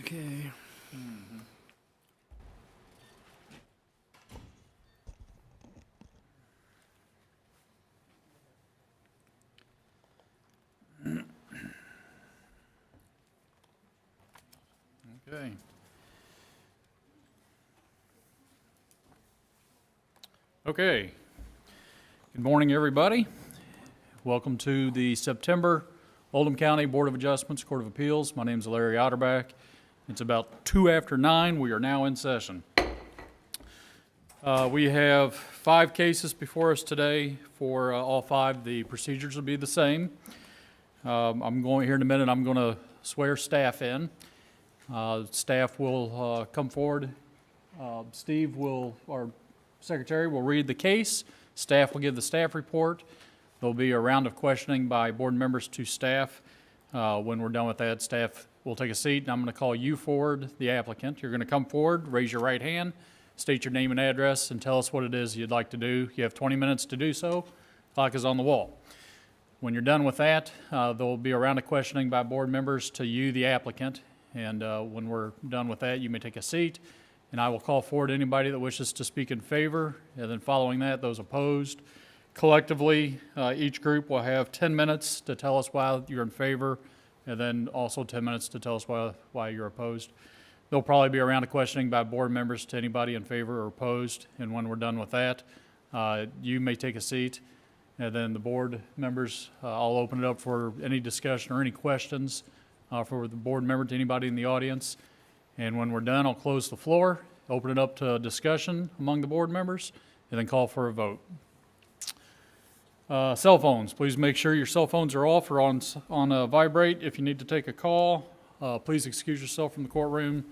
Okay. Okay. Okay. Good morning, everybody. Welcome to the September Oldham County Board of Adjustments Court of Appeals. My name is Larry Otterback. It's about 2 after 9. We are now in session. We have 5 cases before us today. For all 5, the procedures will be the same. I'm going here in a minute. I'm going to swear staff in. Staff will come forward. Steve will, our secretary, will read the case. Staff will give the staff report. There'll be a round of questioning by board members to staff. When we're done with that, staff will take a seat, and I'm going to call you forward, the applicant. You're going to come forward, raise your right hand, state your name and address, and tell us what it is you'd like to do. You have 20 minutes to do so. Clock is on the wall. When you're done with that, there will be a round of questioning by board members to you, the applicant. And when we're done with that, you may take a seat, and I will call forward anybody that wishes to speak in favor. And then following that, those opposed. Collectively, each group will have 10 minutes to tell us why you're in favor, and then also 10 minutes to tell us why you're opposed. There'll probably be a round of questioning by board members to anybody in favor or opposed. And when we're done with that, you may take a seat. And then the board members, I'll open it up for any discussion or any questions for the board member to anybody in the audience. And when we're done, I'll close the floor, open it up to discussion among the board members, and then call for a vote. Cell phones, please make sure your cell phones are off or on vibrate. If you need to take a call, please excuse yourself from the courtroom.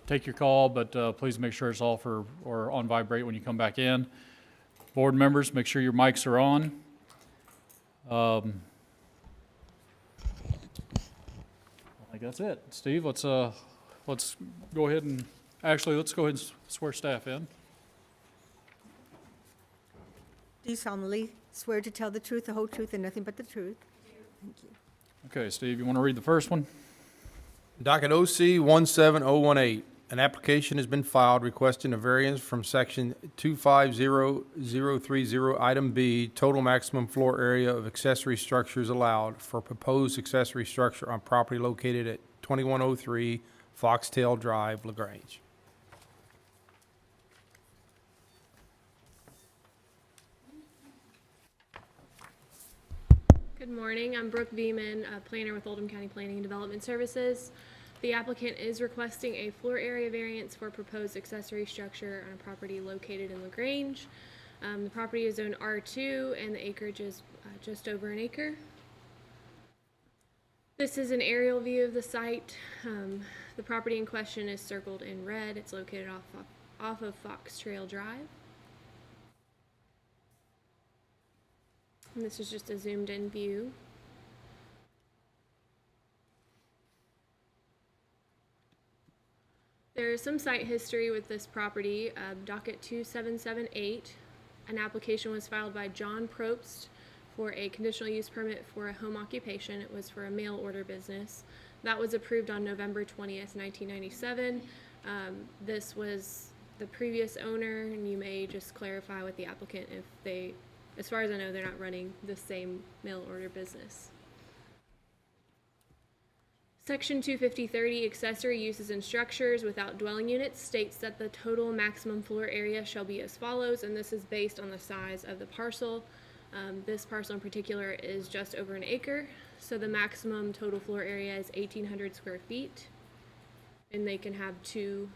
Take your call, but please make sure it's off or on vibrate when you come back in. Board members, make sure your mics are on. I think that's it. Steve, let's go ahead and swear staff in. Do you solemnly swear to tell the truth, the whole truth, and nothing but the truth? Thank you. Okay, Steve, you want to read the first one? Docket OC 17018. An application has been filed requesting a variance from section 250030 item B, total maximum floor area of accessory structures allowed for proposed accessory structure on property located at 2103 Foxtail Drive, LaGrange. Good morning. I'm Brooke Beeman, a planner with Oldham County Planning and Development Services. The applicant is requesting a floor area variance for proposed accessory structure on a property located in LaGrange. The property is zoned R2 and the acreage is just over an acre. This is an aerial view of the site. The property in question is circled in red. It's located off of Fox Trail Drive. And this is just a zoomed in view. There is some site history with this property. Docket 2778, an application was filed by John Probst for a conditional use permit for a home occupation. It was for a mail order business. That was approved on November 20th, 1997. This was the previous owner, and you may just clarify with the applicant if they, as far as I know, they're not running the same mail order business. Section 250.30, accessory uses and structures without dwelling units, states that the total maximum floor area shall be as follows, and this is based on the size of the parcel. This parcel in particular is just over an acre, so the maximum total floor area is 1,800 square feet, and they can have 2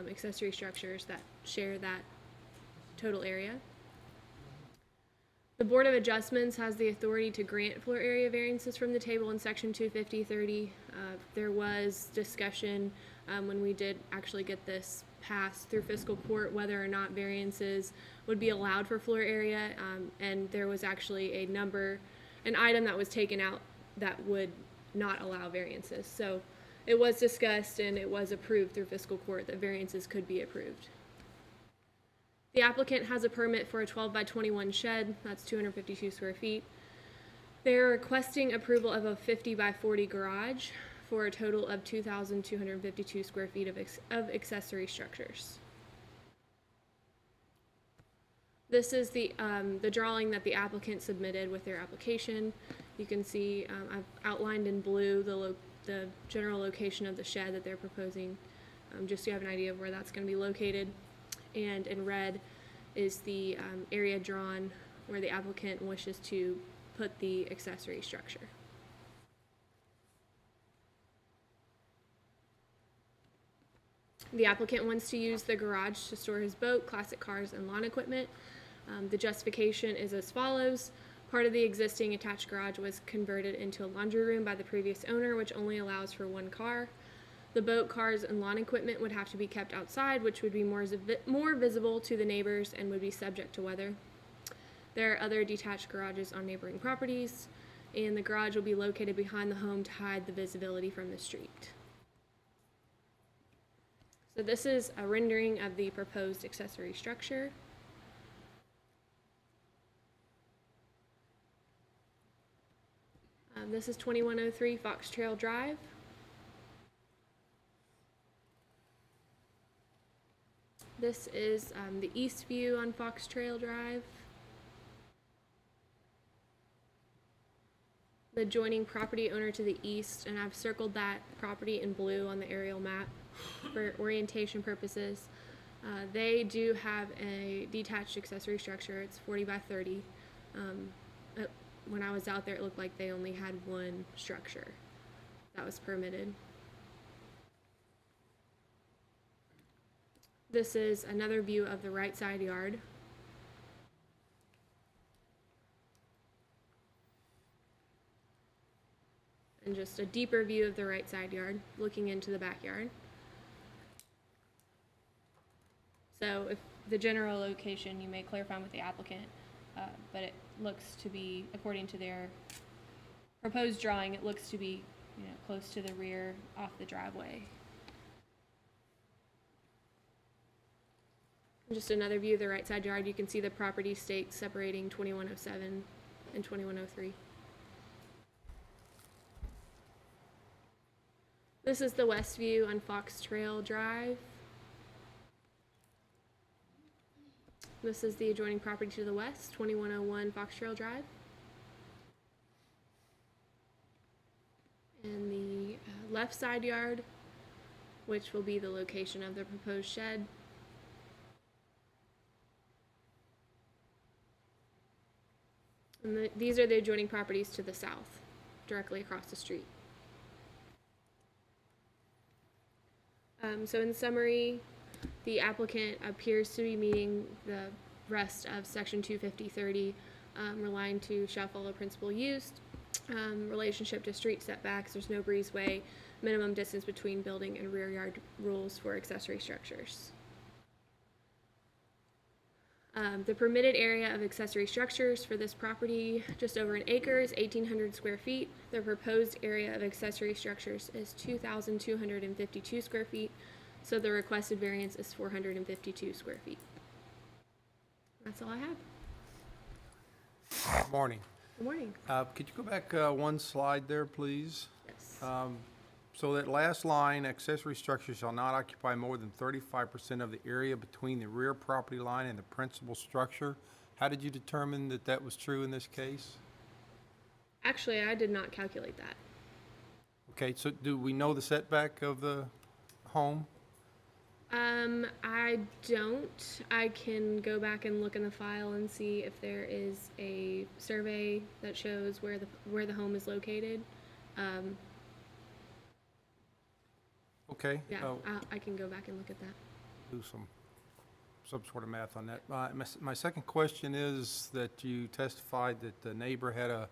accessory structures that share that total area. The Board of Adjustments has the authority to grant floor area variances from the table in Section 250.30. There was discussion when we did actually get this passed through fiscal court whether or not variances would be allowed for floor area, and there was actually an item that was taken out that would not allow variances. So it was discussed and it was approved through fiscal court that variances could be approved. The applicant has a permit for a 12 by 21 shed, that's 252 square feet. They're requesting approval of a 50 by 40 garage for a total of 2,252 square feet of accessory structures. This is the drawing that the applicant submitted with their application. You can see I've outlined in blue the general location of the shed that they're proposing, just so you have an idea of where that's going to be located. And in red is the area drawn where the applicant wishes to put the accessory structure. The applicant wants to use the garage to store his boat, classic cars, and lawn equipment. The justification is as follows. Part of the existing attached garage was converted into a laundry room by the previous owner, which only allows for one car. The boat, cars, and lawn equipment would have to be kept outside, which would be more visible to the neighbors and would be subject to weather. There are other detached garages on neighboring properties, and the garage will be located behind the home to hide the visibility from the street. So this is a rendering of the proposed accessory structure. This is 2103 Fox Trail Drive. This is the east view on Fox Trail Drive. The adjoining property owner to the east, and I've circled that property in blue on the aerial map for orientation purposes. They do have a detached accessory structure. It's 40 by 30. When I was out there, it looked like they only had one structure that was permitted. This is another view of the right side yard. And just a deeper view of the right side yard, looking into the backyard. So if the general location, you may clarify with the applicant, but it looks to be, according to their proposed drawing, it looks to be, close to the rear off the driveway. Just another view of the right side yard. You can see the property stakes separating 2107 and 2103. This is the west view on Fox Trail Drive. This is the adjoining property to the west, 2101 Fox Trail Drive. And the left side yard, which will be the location of the proposed shed. And these are the adjoining properties to the south, directly across the street. So in summary, the applicant appears to be meeting the rest of section 250-30, relying to shall follow principal use, relationship to street setbacks, there's no breezeway, minimum distance between building and rear yard rules for accessory structures. The permitted area of accessory structures for this property, just over an acre, is 1,800 square feet. The proposed area of accessory structures is 2,252 square feet, so the requested variance is 452 square feet. That's all I have. Good morning. Good morning. Could you go back one slide there, please? Yes. So that last line, accessory structure shall not occupy more than 35% of the area between the rear property line and the principal structure. How did you determine that that was true in this case? Actually, I did not calculate that. Okay, so do we know the setback of the home? I don't. I can go back and look in the file and see if there is a survey that shows where the home is located. Okay. Yeah, I can go back and look at that. Do some sort of math on that. My second question is that you testified that the neighbor had a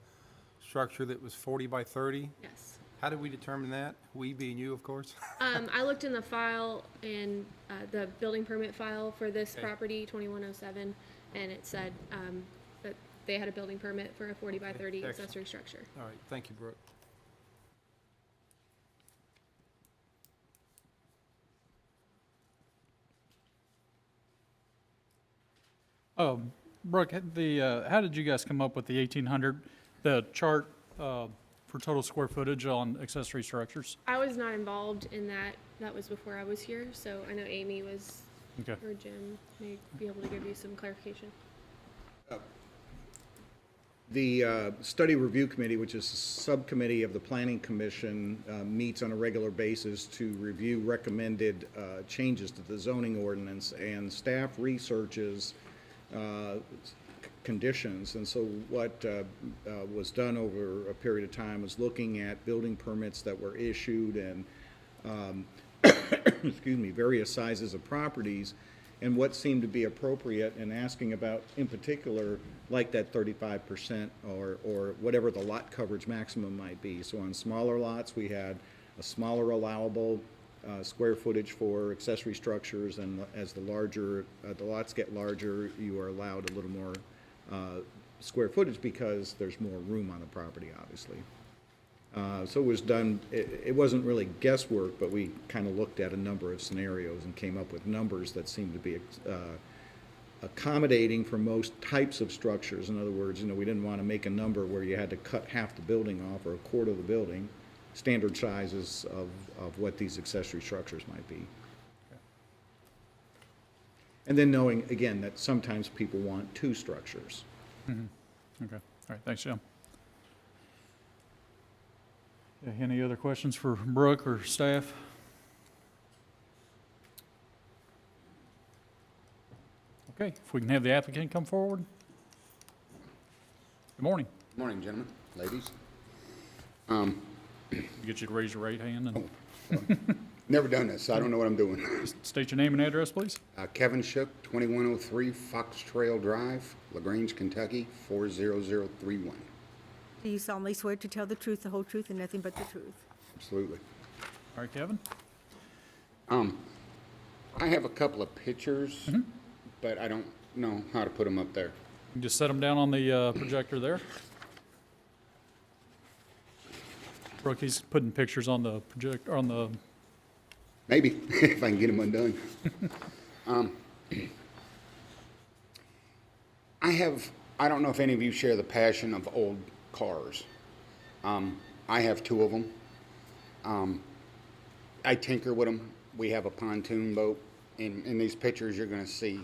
structure that was 40 by 30. Yes. How did we determine that? We being you, of course. I looked in the file, in the building permit file for this Okay. property, 2107, and it said that they had a building permit for a 40 by 30 Excellent. accessory structure. All right, thank you, Brooke. Brooke, how did you guys come up with the 1,800? The chart for total square footage on accessory structures? I was not involved in that. That was before I was here, so I know Amy was, Okay. or Jim may be able to give you some clarification. The Study Review Committee, which is a subcommittee of the Planning Commission, meets on a regular basis to review recommended changes to the zoning ordinance, and staff researches conditions. And so what was done over a period of time was looking at building permits that were issued and excuse me, various sizes of properties, and what seemed to be appropriate, and asking about, in particular, like that 35% or whatever the lot coverage maximum might be. So on smaller lots, we had a smaller allowable square footage for accessory structures, and as the lots get larger, you are allowed a little more square footage because there's more room on the property, obviously. So it was done, it wasn't really guesswork, but we kind of looked at a number of scenarios and came up with numbers that seemed to be accommodating for most types of structures. In other words, we didn't want to make a number where you had to cut half the building off or a quarter of the building, standard sizes of what these accessory structures might be. And then knowing, again, that sometimes people want two structures. Okay, all right, thanks, Jim. Yeah, any other questions for Brooke or staff? Okay, if we can have the applicant come forward. Good morning. Good morning, gentlemen, ladies. Get you to raise your right hand and Never done this, so I don't know what I'm doing. state your name and address, please. Kevin Shook, 2103 Fox Trail Drive, LaGrange, Kentucky, 40031. Do you solemnly swear to tell the truth, the whole truth, and nothing but the truth? Absolutely. All right, Kevin. I have a couple of pictures, but I don't know how to put them up there. You can just set them down on the projector there. Brooke, he's putting pictures on the projector, on the, Maybe, if I can get them undone. I don't know if any of you share the passion of old cars. I have two of them. I tinker with them. We have a pontoon boat. In these pictures, you're going to see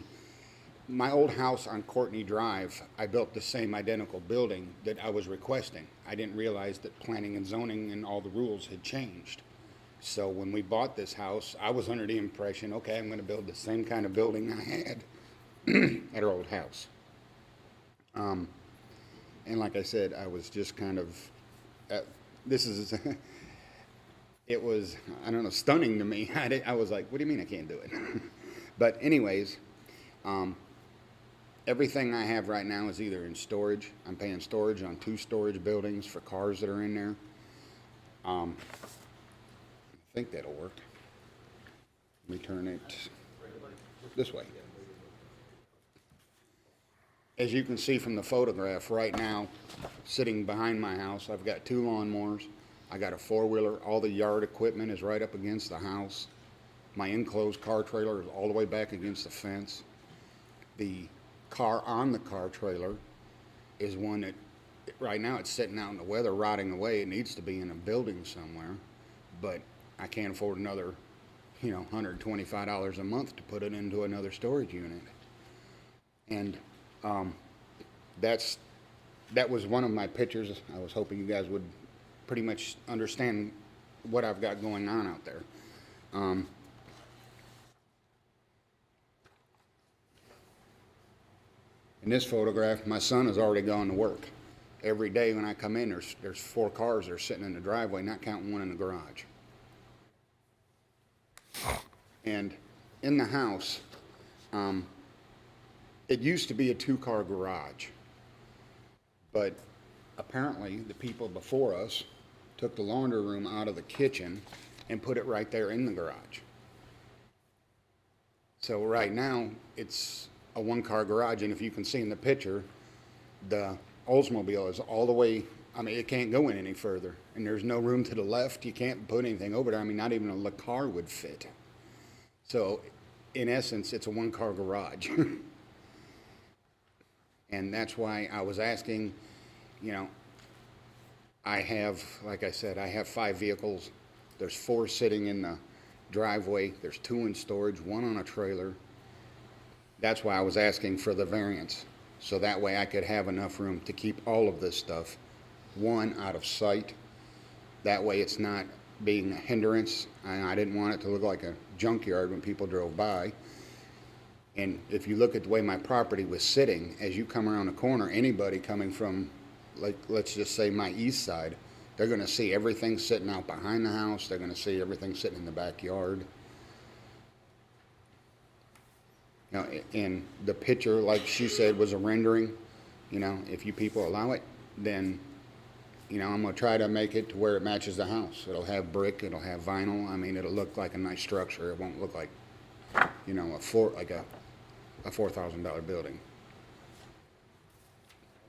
my old house on Courtney Drive. I built the same identical building that I was requesting. I didn't realize that planning and zoning and all the rules had changed. So when we bought this house, I was under the impression, okay, I'm going to build the same kind of building I had at our old house. And like I said, I was just kind of, it was, I don't know, stunning to me. I was like, what do you mean I can't do it? But anyways, everything I have right now is either in storage. I'm paying storage on 2 storage buildings for cars that are in there. I think that'll work. Let me turn it this way. As you can see from the photograph, right now, sitting behind my house, I've got 2 lawnmowers. I got a 4-wheeler. All the yard equipment is right up against the house. My enclosed car trailer is all the way back against the fence. The car on the car trailer is one that, right now, it's sitting out in the weather, rotting away. It needs to be in a building somewhere, but I can't afford another, $125 a month to put it into another storage unit. And that was one of my pictures. I was hoping you guys would pretty much understand what I've got going on out there. In this photograph, my son has already gone to work. Every day when I come in, there's 4 cars that are sitting in the driveway, not counting one in the garage. And in the house, it used to be a 2-car garage, but apparently the people before us took the laundry room out of the kitchen and put it right there in the garage. So right now, it's a 1-car garage, and if you can see in the picture, the Oldsmobile is all the way, it can't go in any further, and there's no room to the left. You can't put anything over there. Not even a car would fit. So, in essence, it's a 1-car garage. And that's why I was asking, I have, like I said, I have 5 vehicles. There's 4 sitting in the driveway. There's 2 in storage, 1 on a trailer. That's why I was asking for the variance, so that way I could have enough room to keep all of this stuff, 1, out of sight. That way it's not being a hindrance, and I didn't want it to look like a junkyard when people drove by. And if you look at the way my property was sitting, as you come around the corner, anybody coming from, like, let's just say my east side, they're gonna see everything sitting out behind the house, they're gonna see everything sitting in the backyard. You know, and the picture, like she said, was a rendering. You know, if you people allow it, then, you know, I'm gonna try to make it to where it matches the house. It'll have brick, it'll have vinyl, I mean, it'll look like a nice structure, it won't look like, you know, a $4,000 building.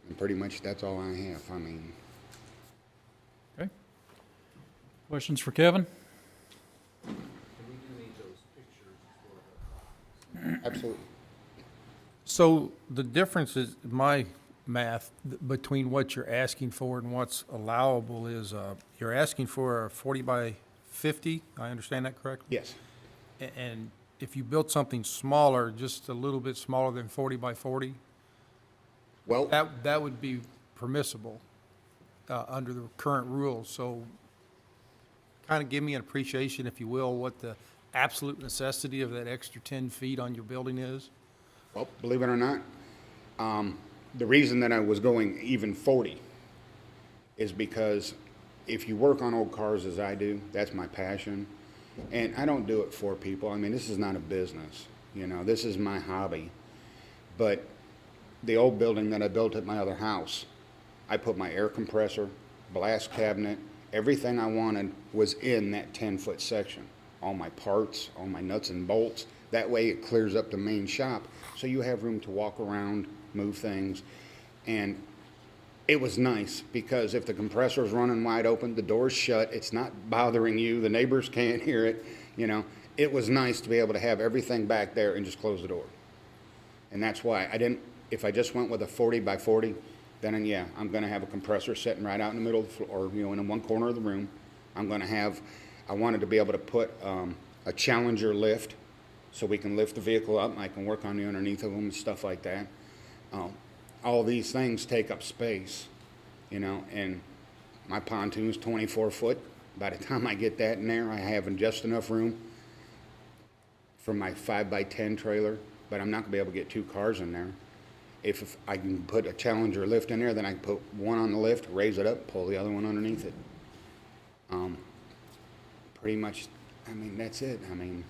And pretty much that's all I have, I mean, Okay. Questions for Kevin? absolutely. So the difference is, my math, between what you're asking for and what's allowable is, you're asking for a 40 by 50, I understand that correctly? Yes, And if you built something smaller, just a little bit smaller than 40 by 40, well, that would be permissible under the current rules. So kind of give me an appreciation, if you will, what the absolute necessity of that extra 10 feet on your building is. well, believe it or not, the reason that I was going even 40 is because if you work on old cars as I do, that's my passion. And I don't do it for people. I mean, this is not a business, you know, this is my hobby. But the old building that I built at my other house, I put my air compressor, blast cabinet, everything I wanted was in that 10-foot section. All my parts, all my nuts and bolts. That way it clears up the main shop, so you have room to walk around, move things. And it was nice, because if the compressor's running wide open, the door's shut, it's not bothering you, the neighbors can't hear it, you know. It was nice to be able to have everything back there and just close the door. And that's why I didn't, if I just went with a 40 by 40, then yeah, I'm gonna have a compressor sitting right out in the middle of the floor, or, you know, in one corner of the room. I'm gonna have, I wanted to be able to put a Challenger lift, so we can lift the vehicle up and I can work on the underneath of them and stuff like that. All these things take up space, you know, and my pontoon's 24 foot. By the time I get that in there, I have just enough room for my 5 by 10 trailer, but I'm not gonna be able to get 2 cars in there. If I can put a Challenger lift in there, then I can put one on the lift, raise it up, pull the other one underneath it. Pretty much, I mean, that's it. I mean,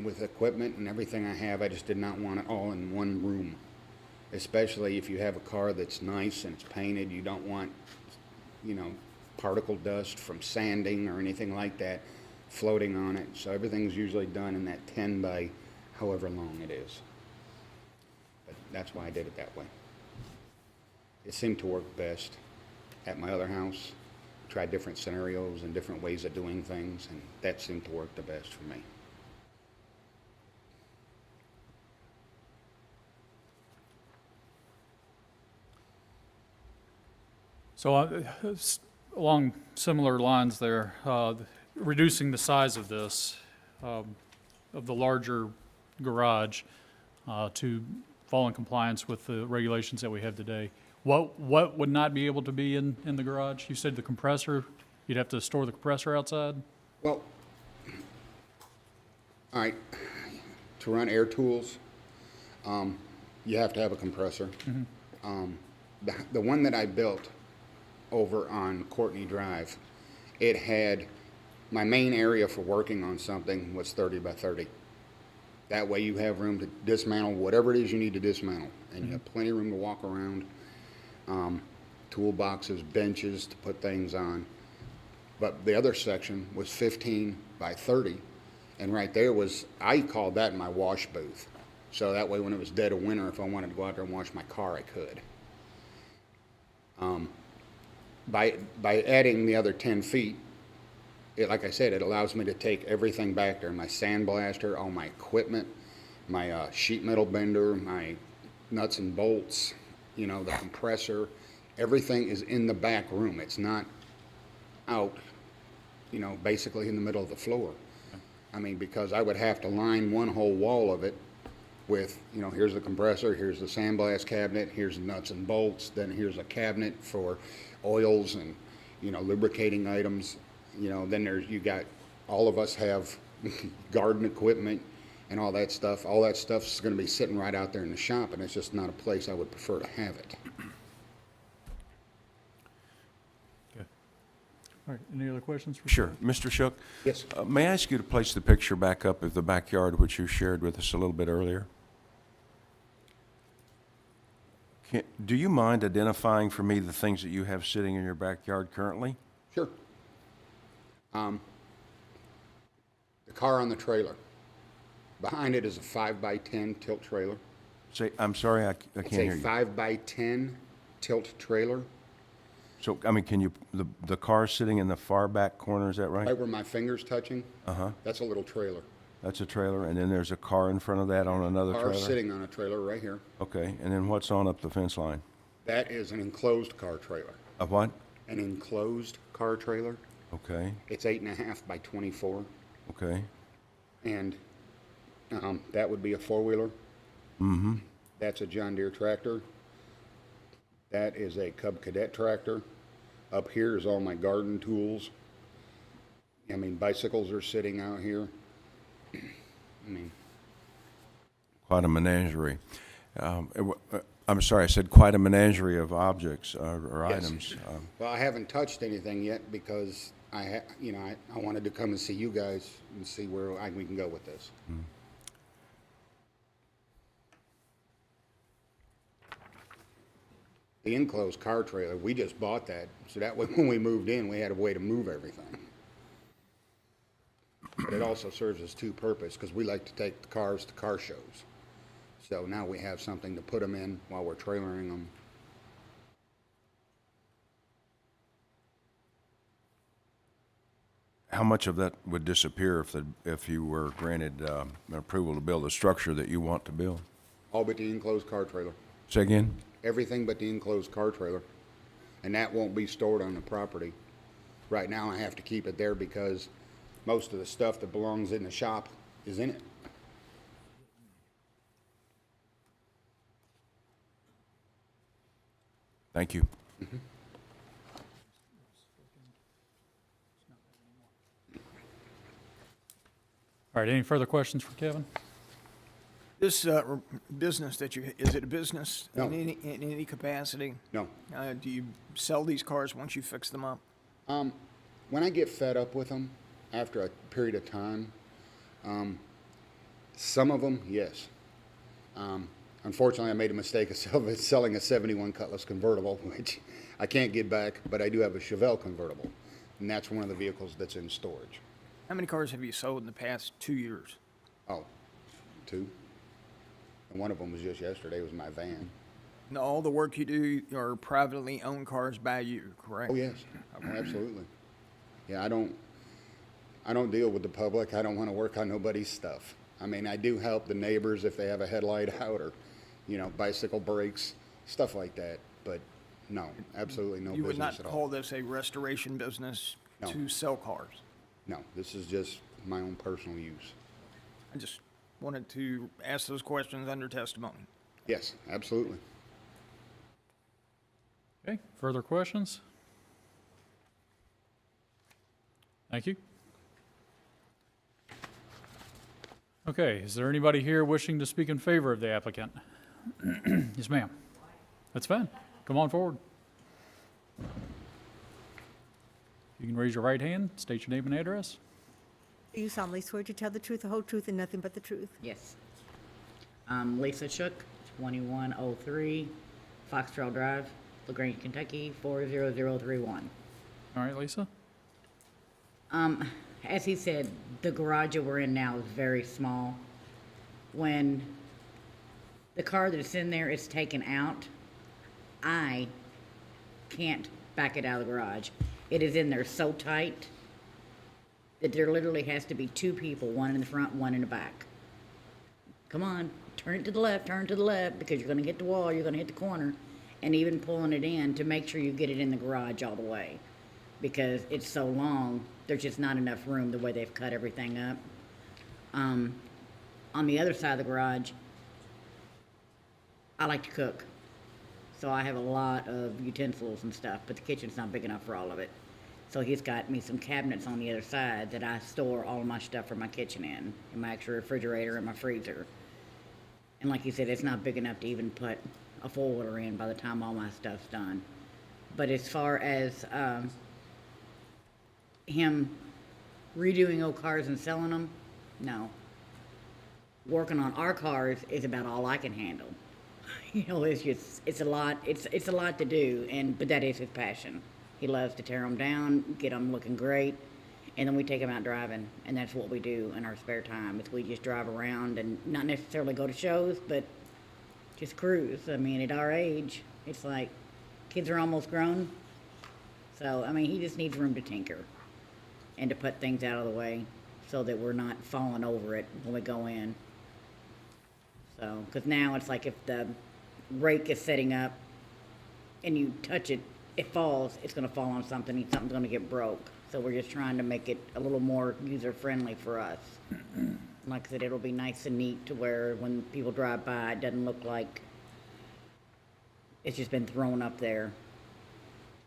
with equipment and everything I have, I just did not want it all in one room. Especially if you have a car that's nice and it's painted, you don't want, you know, particle dust from sanding or anything like that floating on it. So everything's usually done in that 10 by however long it is. But that's why I did it that way. It seemed to work best at my other house. Tried different scenarios and different ways of doing things, and that seemed to work the best for me. So along similar lines there, reducing the size of this, of the larger garage, to fall in compliance with the regulations that we have today. What would not be able to be in the garage? You said the compressor, you'd have to store the compressor outside? Well, all right, to run air tools, you have to have a compressor. The one that I built over on Courtney Drive, it had, my main area for working on something was 30 by 30. That way you have room to dismantle whatever it is you need to dismantle, and you have plenty of room to walk around. Toolboxes, benches to put things on. But the other section was 15 by 30, and right there was, I called that my wash booth. So that way when it was dead of winter, if I wanted to go out there and wash my car, I could. By adding the other 10 feet, like I said, it allows me to take everything back there, my sandblaster, all my equipment, my sheet metal bender, my nuts and bolts, you know, the compressor, everything is in the back room. It's not out, you know, basically in the middle of the floor. I mean, because I would have to line one whole wall of it with, you know, here's the compressor, here's the sandblast cabinet, here's the nuts and bolts, then here's a cabinet for oils and, you know, lubricating items. You know, then there's, you got, all of us have garden equipment and all that stuff. All that stuff's gonna be sitting right out there in the shop, and it's just not a place I would prefer to have it. All right, any other questions? For Sure. Mr. Shook? Yes. May I ask you to place the picture back up of the backyard, which you shared with us a little bit earlier? Do you mind identifying for me the things that you have sitting in your backyard currently? Sure. The car on the trailer. Behind it is a 5x10 tilt trailer. Say, I'm sorry, I can't hear It's a you. 5x10 tilt trailer, So, I mean, can you, the car sitting in the far back corner, is that right? right where my finger's touching. That's a little trailer. That's a trailer, and then there's a car in front of that on another Car trailer? sitting on a trailer right here. Okay, and then what's on up the fence line? That is an enclosed car trailer. A what? An enclosed car trailer. Okay, It's 8.5 by 24, okay, and that would be a four-wheeler. Mm-hmm. That's a John Deere tractor. That is a Cub Cadet tractor. Up here is all my garden tools. I mean, bicycles are sitting out here. I mean, quite a menagerie. I'm sorry, I said quite a menagerie of objects or Yes. items. well, I haven't touched anything yet because I wanted to come and see you guys and see where we can go with this. The enclosed car trailer, we just bought that, so that way when we moved in, we had a way to move everything. But it also serves as two purpose, because we like to take the cars to car shows. So now we have something to put them in while we're trailering them. How much of that would disappear if you were granted an approval to build a structure that you want to build? All but the enclosed car trailer. Say again? Everything but the enclosed car trailer. And that won't be stored on the property. Right now, I have to keep it there because most of the stuff that belongs in the shop is in it. Thank you. All right, any further questions for Kevin? This business that you, is it a business No. in any capacity? No. Do you sell these cars once you fix them up? When I get fed up with them, after a period of time, some of them, yes. Unfortunately, I made a mistake of selling a 71 Cutlass convertible, which I can't get back, but I do have a Chevelle convertible, and that's one of the vehicles that's in storage. How many cars have you sold in the past 2 years? Oh, two. And one of them was just yesterday, was my van. Now, all the work you do are privately owned cars by you, correct? Oh, yes, absolutely. Yeah, I don't deal with the public. I don't want to work on nobody's stuff. I mean, I do help the neighbors if they have a headlight out or, you know, bicycle brakes, stuff like that. But no, absolutely no You would business not at call all. this a restoration business No. to sell cars? No, this is just my own personal use. I just wanted to ask those questions under testimony. Yes, absolutely. Okay, further questions? Thank you. Okay, is there anybody here wishing to speak in favor of the applicant? Yes, ma'am. That's fine. Come on forward. You can raise your right hand, state your name and address. Do you solemnly swear to tell the truth, the whole truth, and nothing but the truth? Yes. Lisa Shook, 2103 Fox Trail Drive, LaGrange, Kentucky, 40031. All right, Lisa? As he said, the garage that we're in now is very small. When the car that's in there is taken out, I can't back it out of the garage. It is in there so tight that there literally has to be two people, one in the front, one in the back. Come on, turn it to the left, because you're gonna hit the wall, you're gonna hit the corner. and even pulling it in to make sure you get it in the garage all the way. Because it's so long, there's just not enough room the way they've cut everything up. On the other side of the garage, I like to cook. So I have a lot of utensils and stuff, but the kitchen's not big enough for all of it. So he's got me some cabinets on the other side that I store all of my stuff from my kitchen in my actual refrigerator and my freezer. And like you said, it's not big enough to even put a four-wheeler in by the time all my stuff's done. But as far as him redoing old cars and selling them, no. Working on our cars is about all I can handle. You know, it's a lot to do, but that is his passion. He loves to tear them down, get them looking great, and then we take them out driving, and that's what we do in our spare time, is we just drive around and not necessarily go to shows, but just cruise. I mean, at our age, it's like kids are almost grown, so, I mean, he just needs room to tinker and to put things out of the way so that we're not falling over it when we go in. So, because now it's like if the rake is setting up and you touch it, it falls, it's going to fall on something, and something's going to get broke. So we're just trying to make it a little more user-friendly for us. Like I said, it'll be nice and neat to where when people drive by, it doesn't look like it's just been thrown up there.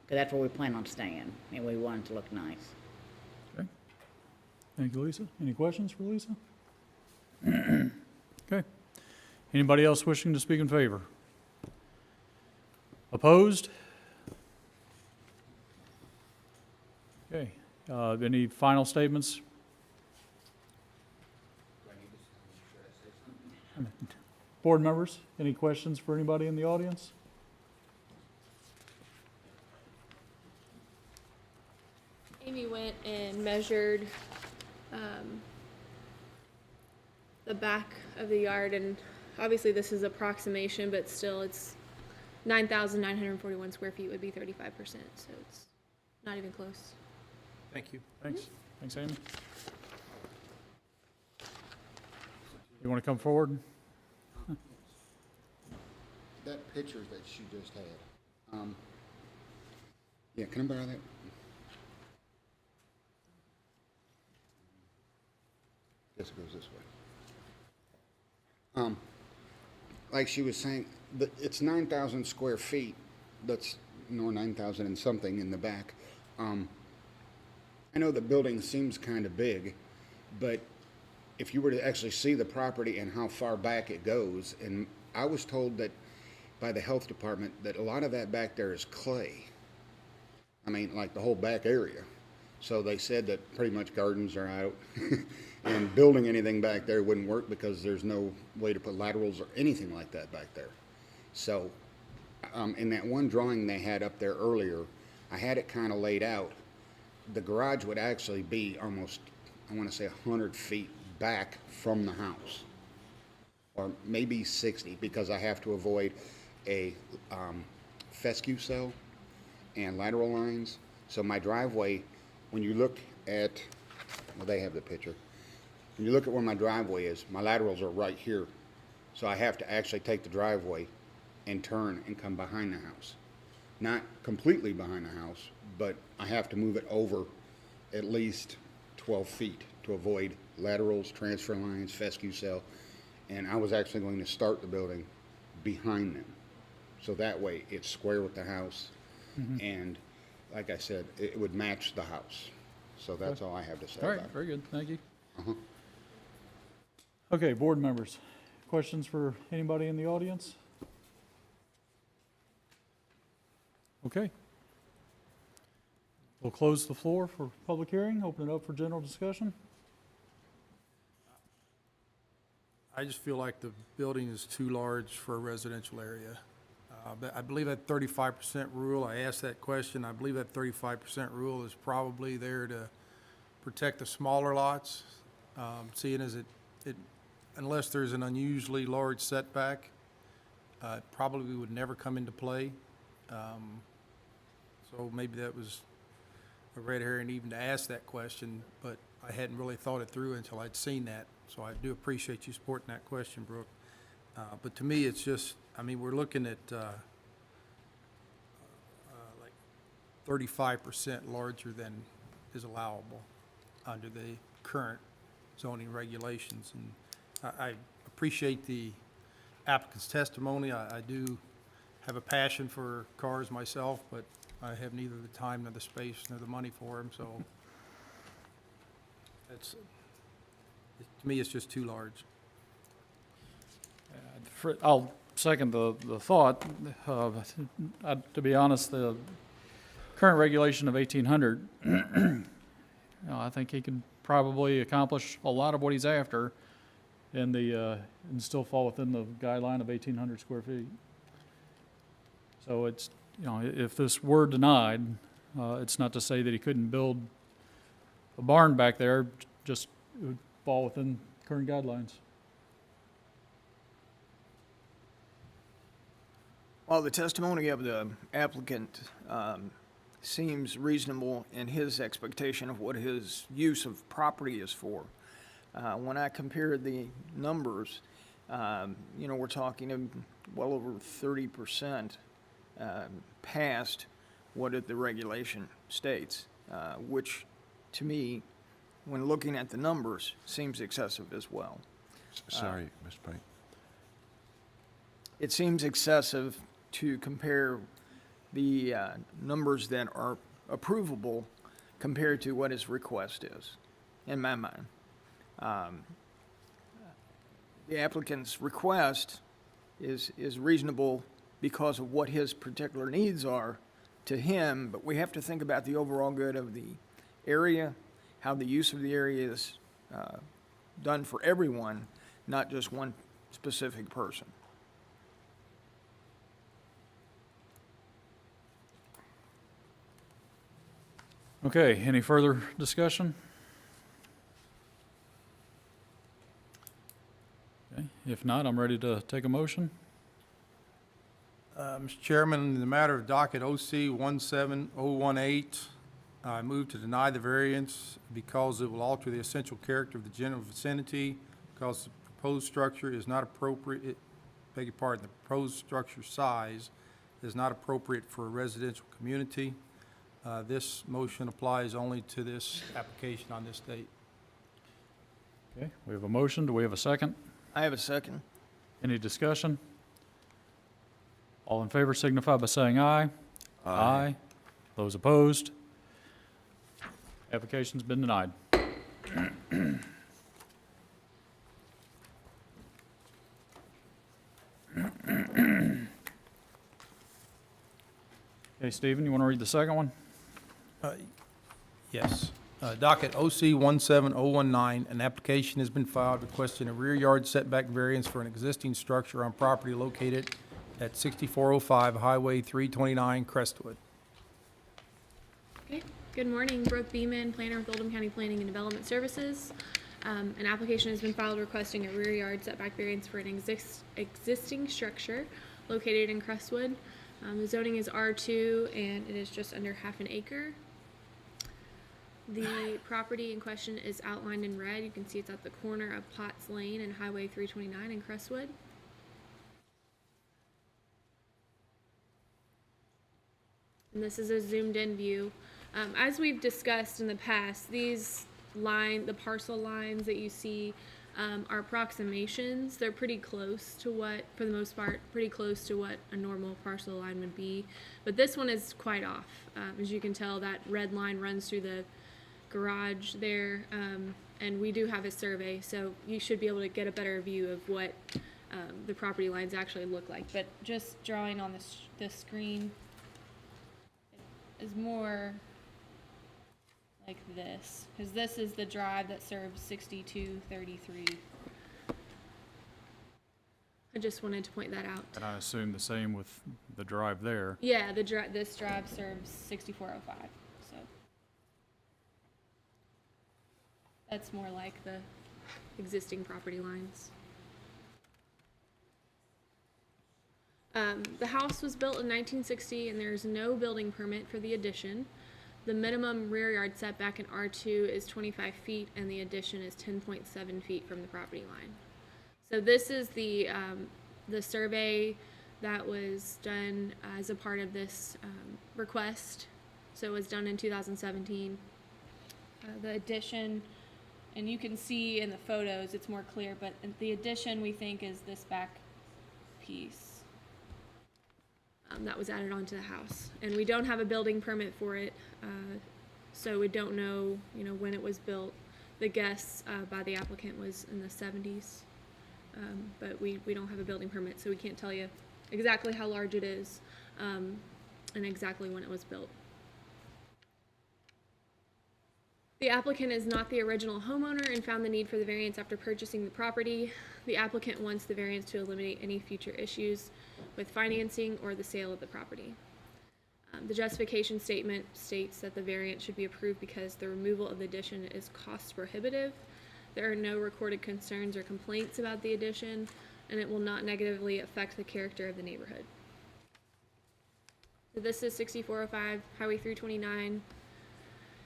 Because that's where we plan on staying, and we want it to look nice. Okay. Thank you, Lisa. Any questions for Lisa? Okay. Anybody else wishing to speak in favor? Opposed? Okay. Any final statements? Board members, any questions for anybody in the audience? Amy went and measured the back of the yard, and obviously this is approximation, but still it's 9,941 square feet would be 35%, so it's not even close. Thank you. Thanks. Thanks, Amy. You want to come forward? That picture that she just had, yeah, can I borrow that? Guess it goes this way. Like she was saying, it's 9,000 square feet. That's 9,000 and something in the back. I know the building seems kind of big, but if you were to actually see the property and how far back it goes, and I was told that by the health department that a lot of that back there is clay. I mean, like the whole back area. So they said that pretty much gardens are out and building anything back there wouldn't work because there's no way to put laterals or anything like that back there. So in that one drawing they had up there earlier, I had it kind of laid out. The garage would actually be almost, I want to say 100 feet back from the house, or maybe 60, because I have to avoid a fescue cell and lateral lines. So my driveway, when you look at, well, they have the picture. When you look at where my driveway is, my laterals are right here. So I have to actually take the driveway and turn and come behind the house. Not completely behind the house, but I have to move it over at least 12 feet to avoid laterals, transfer lines, fescue cell. And I was actually going to start the building behind them. So that way it's square with the house. And like I said, it would match the house. So that's all I have to say All about right, it. very good. Thank you. Okay, board members, questions for anybody in the audience? Okay. We'll close the floor for public hearing, open it up for general discussion. I just feel like the building is too large for a residential area. But I believe that 35% rule, I asked that question, I believe that 35% rule is probably there to protect the smaller lots, seeing as it unless there's an unusually large setback, it probably would never come into play. So maybe that was a red herring even to ask that question, but I hadn't really thought it through until I'd seen that. So I do appreciate you supporting that question, Brooke. But to me, it's just, I mean, we're looking at 35% larger than is allowable under the current zoning regulations. And I appreciate the applicant's testimony. I do have a passion for cars myself, but I have neither the time nor the space nor the money for them, so to me, it's just too large. I'll second the thought. To be honest, the current regulation of 1,800, I think he could probably accomplish a lot of what he's after and still fall within the guideline of 1,800 square feet. So it's, if this were denied, it's not to say that he couldn't build a barn back there, just it would fall within current guidelines. Well, the testimony of the applicant seems reasonable in his expectation of what his use of property is for. When I compared the numbers, we're talking well over 30% past what the regulation states, which to me, when looking at the numbers, seems excessive as well. Sorry, Mr. Payne. It seems excessive to compare the numbers that are approvable compared to what his request is, in my mind. The applicant's request is reasonable because of what his particular needs are to him, but we have to think about the overall good of the area, how the use of the area is done for everyone, not just one specific person. Okay, any further discussion? Okay, if not, I'm ready to take a motion. Mr. Chairman, in the matter of docket OC 17018, I move to deny the variance because it will alter the essential character of the general vicinity, because the proposed structure is not appropriate, beg your pardon, the proposed structure size is not appropriate for a residential community. This motion applies only to this application on this date. Okay, we have a motion. Do we have a second? I have a second. Any discussion? All in favor signify by saying aye. Aye. Those opposed? Application's been denied. Okay, Stephen, you want to read the second one? Yes. Docket OC 17019, an application has been filed requesting a rear yard setback variance for an existing structure on property located at 6405 Highway 329, Crestwood. Okay, good morning, Brooke Beeman, planner with Oldham County Planning and Development Services. An application has been filed requesting a rear yard setback variance for an existing structure located in Crestwood. The zoning is R2 and it is just under half an acre. The property in question is outlined in red. You can see it's at the corner of Potts Lane and Highway 329 in Crestwood. And this is a zoomed in view. As we've discussed in the past, the parcel lines that you see are approximations. They're pretty close to what, for the most part, pretty close to what a normal parcel line would be. But this one is quite off. As you can tell, that red line runs through the garage there, and we do have a survey, so you should be able to get a better view of what the property lines actually look like. But just drawing on this screen is more like this, because this is the drive that serves 6233. I just wanted to point that out. And I assume the same with the drive there. Yeah, this drive serves 6405, so that's more like the existing property lines. The house was built in 1960 and there's no building permit for the addition. The minimum rear yard setback in R2 is 25 feet and the addition is 10.7 feet from the property line. So this is the survey that was done as a part of this request. So it was done in 2017. The addition, and you can see in the photos, it's more clear, but the addition we think is this back piece. That was added onto the house. And we don't have a building permit for it, so we don't know, when it was built. The guess by the applicant was in the 70s, but we don't have a building permit, so we can't tell you exactly how large it is and exactly when it was built. The applicant is not the original homeowner and found the need for the variance after purchasing the property. The applicant wants the variance to eliminate any future issues with financing or the sale of the property. The justification statement states that the variance should be approved because the removal of the addition is cost prohibitive. There are no recorded concerns or complaints about the addition, and it will not negatively affect the character of the neighborhood. So this is 6405 Highway 329.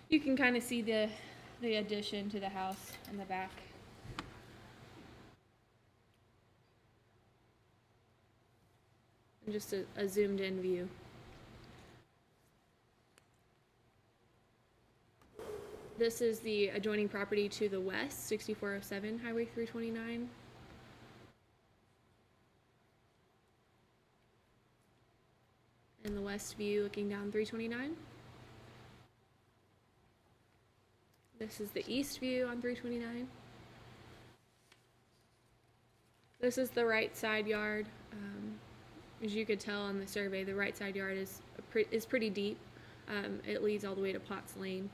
You can kind of see the addition to the house in the back. And just a zoomed in view. This is the adjoining property to the west, 6407 Highway 329. And the west view looking down 329. This is the east view on 329. This is the right side yard. As you could tell on the survey, the right side yard is pretty deep. It leads all the way to Potts Lane.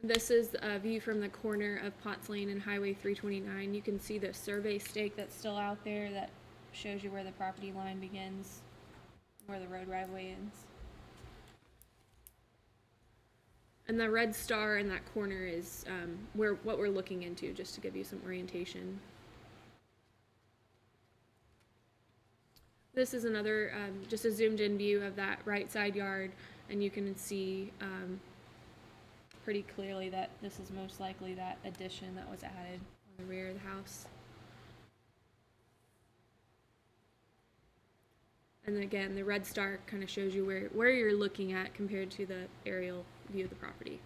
This is a view from the corner of Potts Lane and Highway 329. You can see the survey stake that's still out there that shows you where the property line begins, where the road right-of-way ends. And the red star in that corner is what we're looking into, just to give you some orientation. This is another, just a zoomed in view of that right side yard, and you can see pretty clearly that this is most likely that addition that was added on the rear of the house. And again, the red star kind of shows you where you're looking at compared to the aerial view of the property.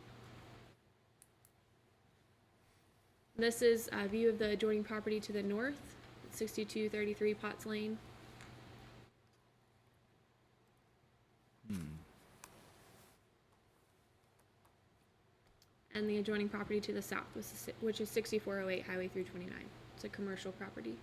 This is a view of the adjoining property to the north, 6233 Potts Lane. And the adjoining property to the south, which is 6408 Highway 329. It's a commercial property.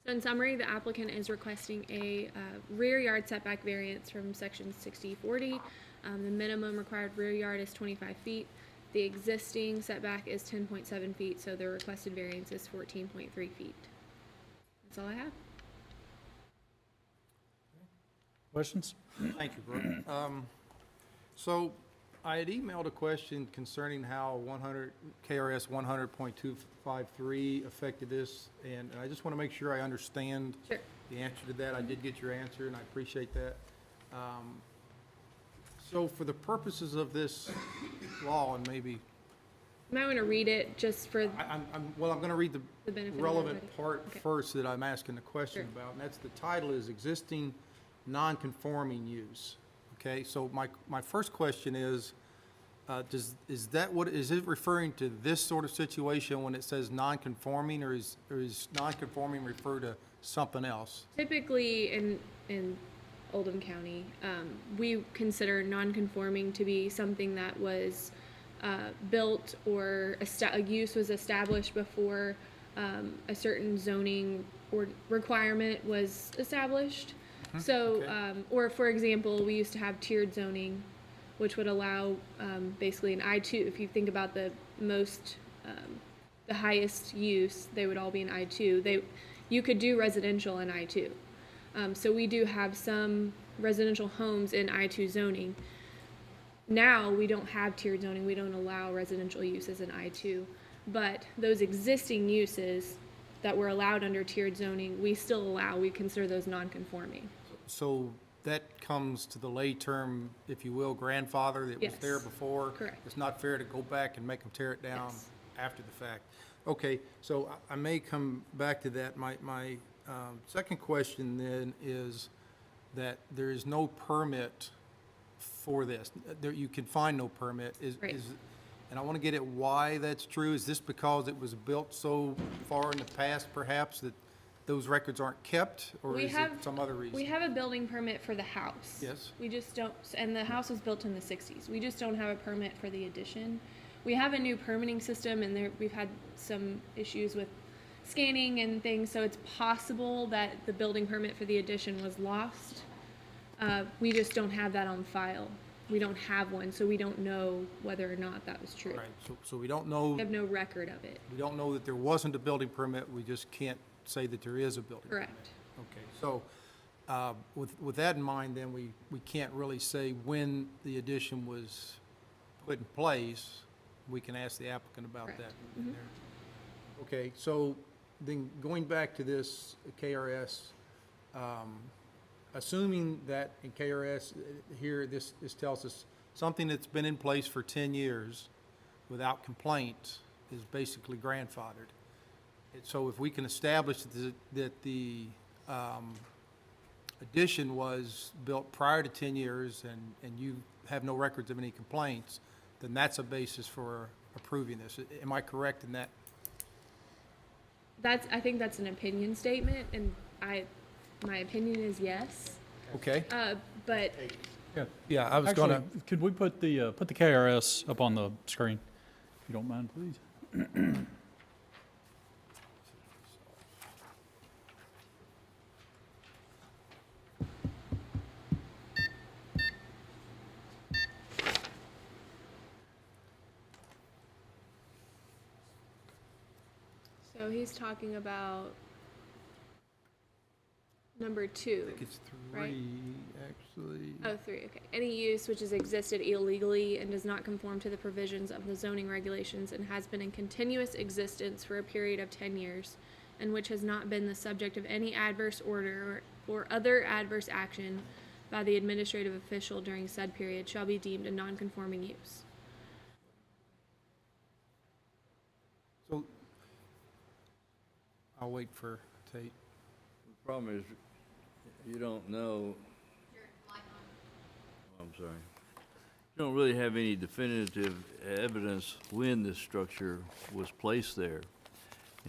So in summary, the applicant is requesting a rear yard setback variance from section 6040. The minimum required rear yard is 25 feet. The existing setback is 10.7 feet, so the requested variance is 14.3 feet. That's all I have. Questions? Thank you, Brooke. So I had emailed a question concerning how KRS 100.253 affected this, and I just want to make sure I understand the answer to that. I did get your answer, and I appreciate that. So for the purposes of this law, and maybe... You might want to read it just for... I'm going to read the benefit of relevant everybody. part first that I'm asking the question about, and that's the title is Existing Non-Conforming Use. Okay, so my first question is, is it referring to this sort of situation when it says non-conforming, or is non-conforming refer to something else? Typically in Oldham County, we consider non-conforming to be something that was built or a use was established before a certain zoning or requirement was established. So, or for example, we used to have tiered zoning, which would allow basically an I-2. If you think about the highest use, they would all be in I-2. You could do residential in I-2. So we do have some residential homes in I-2 zoning. Now we don't have tiered zoning. We don't allow residential uses in I-2. But those existing uses that were allowed under tiered zoning, we still allow. We consider those non-conforming. So that comes to the lay term, if you will, grandfather that was there before. Correct. It's not fair to go back and make them tear it down Yes. after the fact. Okay, so I may come back to that. My Second question then is that there is no permit for this. There, you can find no permit. Right. And I want to get at why that's true. Is this because it was built so far in the past, perhaps, that those records aren't kept? Or We is have- it some other reason? We have a building permit for the house. Yes. We just don't, and the house was built in the 60s. We just don't have a permit for the addition. We have a new permitting system, and we've had some issues with scanning and things, so it's possible that the building permit for the addition was lost. We just don't have that on file. We don't have one, so we don't know whether or not that was true. Right, so we don't know, We have no record of it. we don't know that there wasn't a building permit, we just can't say that there is a building. Correct. Okay, so, with that in mind, then, we can't really say when the addition was put in place. We can ask the applicant about Correct. that. Okay, so then going back to this KRS, assuming that in KRS, here, this tells us something that's been in place for 10 years without complaint is basically grandfathered. So if we can establish that the addition was built prior to 10 years and you have no records of any complaints, then that's a basis for approving this. Am I correct in that? I think that's an opinion statement, and my opinion is yes. Okay. But Yeah, I was Actually, gonna, could we put the KRS up on the screen, if you don't mind, please? So he's talking about number 2. it's Right. 3, actually. Oh, 3, okay. Any use which has existed illegally and does not conform to the provisions of the zoning regulations and has been in continuous existence for a period of 10 years, and which has not been the subject of any adverse order or other adverse action by the administrative official during said period, shall be deemed a non-conforming use. So, I'll wait for Tate. The problem is, you don't know. I'm sorry. You don't really have any definitive evidence when this structure was placed there.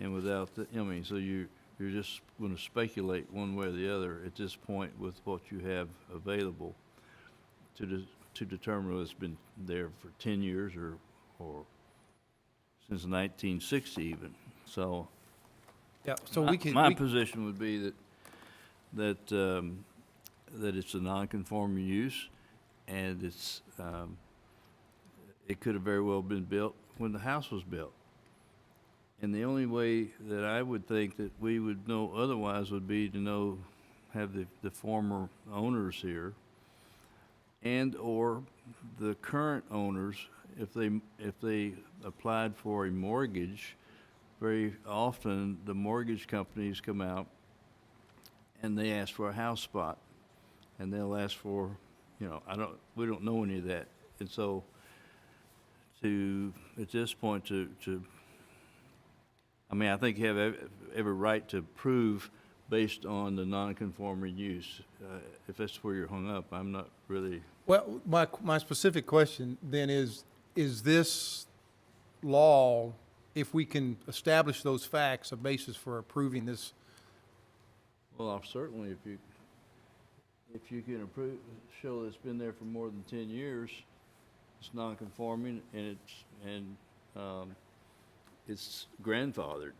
And without the, I mean, so you're just gonna speculate one way or the other at this point with what you have available to determine whether it's been there for 10 years or since 1960 even. So Yeah, so we can. my we- position would be that it's a non-conforming use, and it could have very well been built when the house was built. And the only way that I would think that we would know otherwise would be to have the former owners here, and/or the current owners, if they applied for a mortgage. Very often, the mortgage companies come out and they ask for a house spot, and they'll ask for, we don't know any of that. And so at this point, I think you have every right to prove based on the non-conforming use. If that's where you're hung up, I'm not really. Well, my specific question then is this law, if we can establish those facts, a basis for approving this? Well, certainly, if you can show that it's been there for more than 10 years, it's non-conforming, and it's grandfathered.